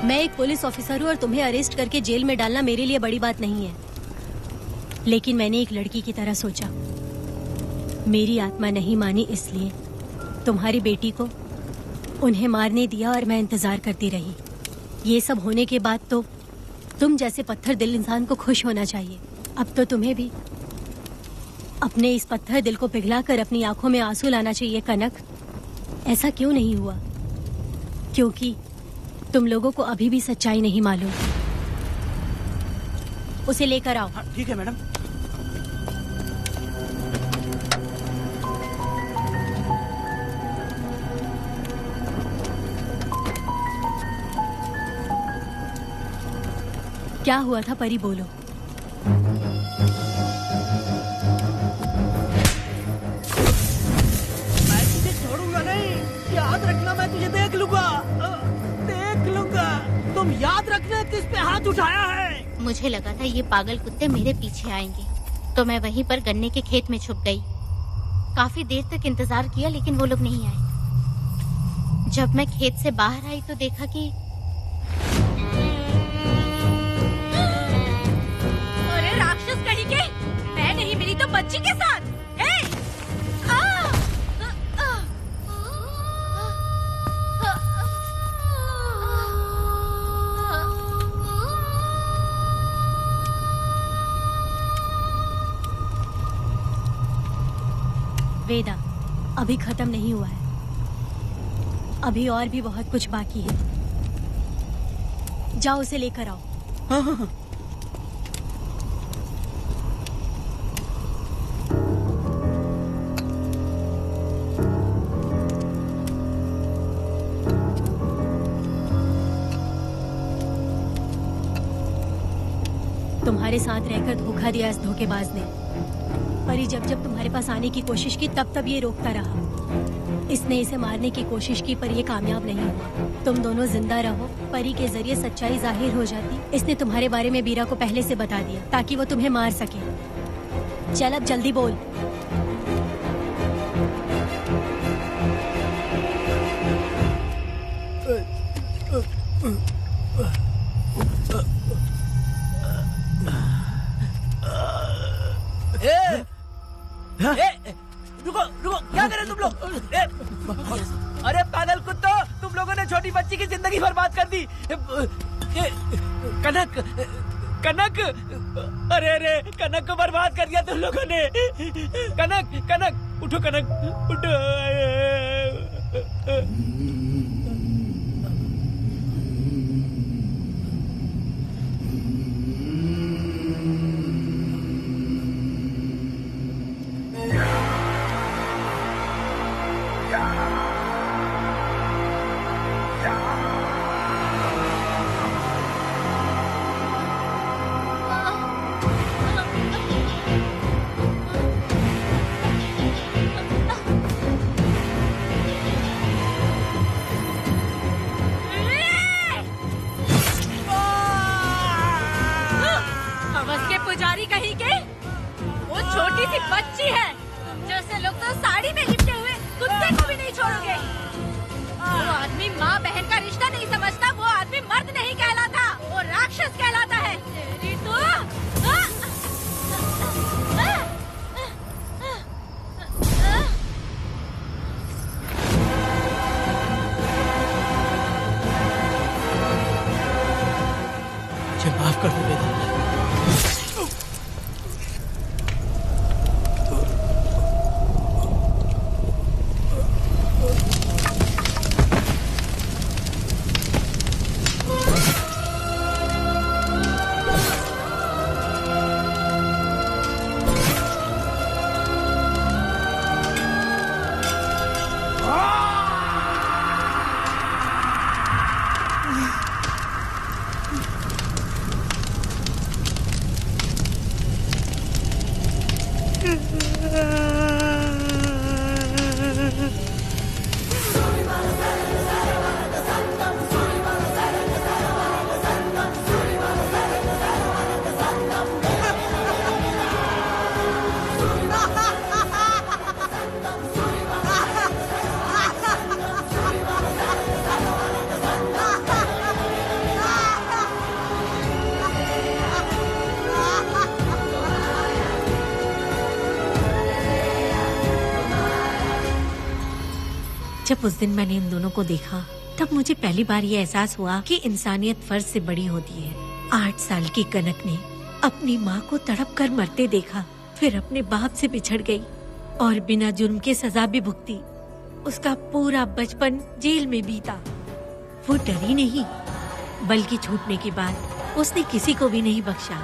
मैं एक पुलिस ऑफिसर हूँ और तुम्हें अरेस्ट करके जेल में डालना मेरे लिए बड़ी बात नहीं है, लेकिन मैंने एक लड़की की तरह सोचा। मेरी आत्मा नहीं मानी, इसलिए तुम्हारी बेटी को उन्हें मारने दिया और मैं इंतजार करती रही। ये सब होने के बाद तो तुम जैसे पत्थर दिल इंसान को खुश होना चाहिए। अब तो तुम्हें भी अपने इस पत्थर दिल को पिघलाकर अपनी आंखों में आंसू लाना चाहिए। कनक, ऐसा क्यों नहीं हुआ? क्योंकि तुम लोगों को अभी भी सच्चाई नहीं मालूम। उसे लेकर आओ। ठीक है मैडम। क्या हुआ था परी, बोलो। मैं तुझे छोड़ूंगा नहीं, याद रखना। मैं तुझे देख लूंगा, देख लूंगा। तुम याद रखना किस पे हाथ उठाया है। मुझे लगा था ये पागल कुत्ते मेरे पीछे आएंगे, तो मैं वहीं पर गन्ने के खेत में छुप गई। काफी देर तक इंतजार किया लेकिन वो लोग नहीं आए। जब मैं खेत से बाहर आई तो देखा कि अरे राक्षस कड़ी के, मैं नहीं मिली तो बच्ची के साथ। वेदा, अभी खत्म नहीं हुआ है। अभी और भी बहुत कुछ बाकी है। जाओ उसे लेकर आओ। हाँ हाँ हाँ। तुम्हारे साथ रहकर धोखा दिया इस धोखेबाज ने। परी जब जब तुम्हारे पास आने की कोशिश की तब तब ये रोकता रहा। इसने इसे मारने की कोशिश की पर ये कामयाब नहीं हुआ। तुम दोनों जिंदा रहो, परी के जरिए सच्चाई जाहिर हो जाती। इसने तुम्हारे बारे में बीरा को पहले से बता दिया ताकि वो तुम्हें मार सके। चल अब जल्दी बोल। रुको रुको, क्या करे तुम लोग? अरे पागल कुत्तो, तुम लोगों ने छोटी बच्ची की जिंदगी बर्बाद कर दी। कनक, कनक, अरे अरे कनक को बर्बाद कर दिया तुम लोगों ने। कनक, कनक उठो, कनक उठो। मुझे माफ कर दो वेदा। जब उस दिन मैंने इन दोनों को देखा तब मुझे पहली बार ये एहसास हुआ कि इंसानियत फर्ज से बड़ी होती है। 8 साल की कनक ने अपनी माँ को तड़प कर मरते देखा, फिर अपने बाप से बिछड़ गई और बिना जुर्म के सजा भी भुगती। उसका पूरा बचपन जेल में बीता। वो डरी नहीं, बल्कि छूटने के बाद उसने किसी को भी नहीं बख्शा।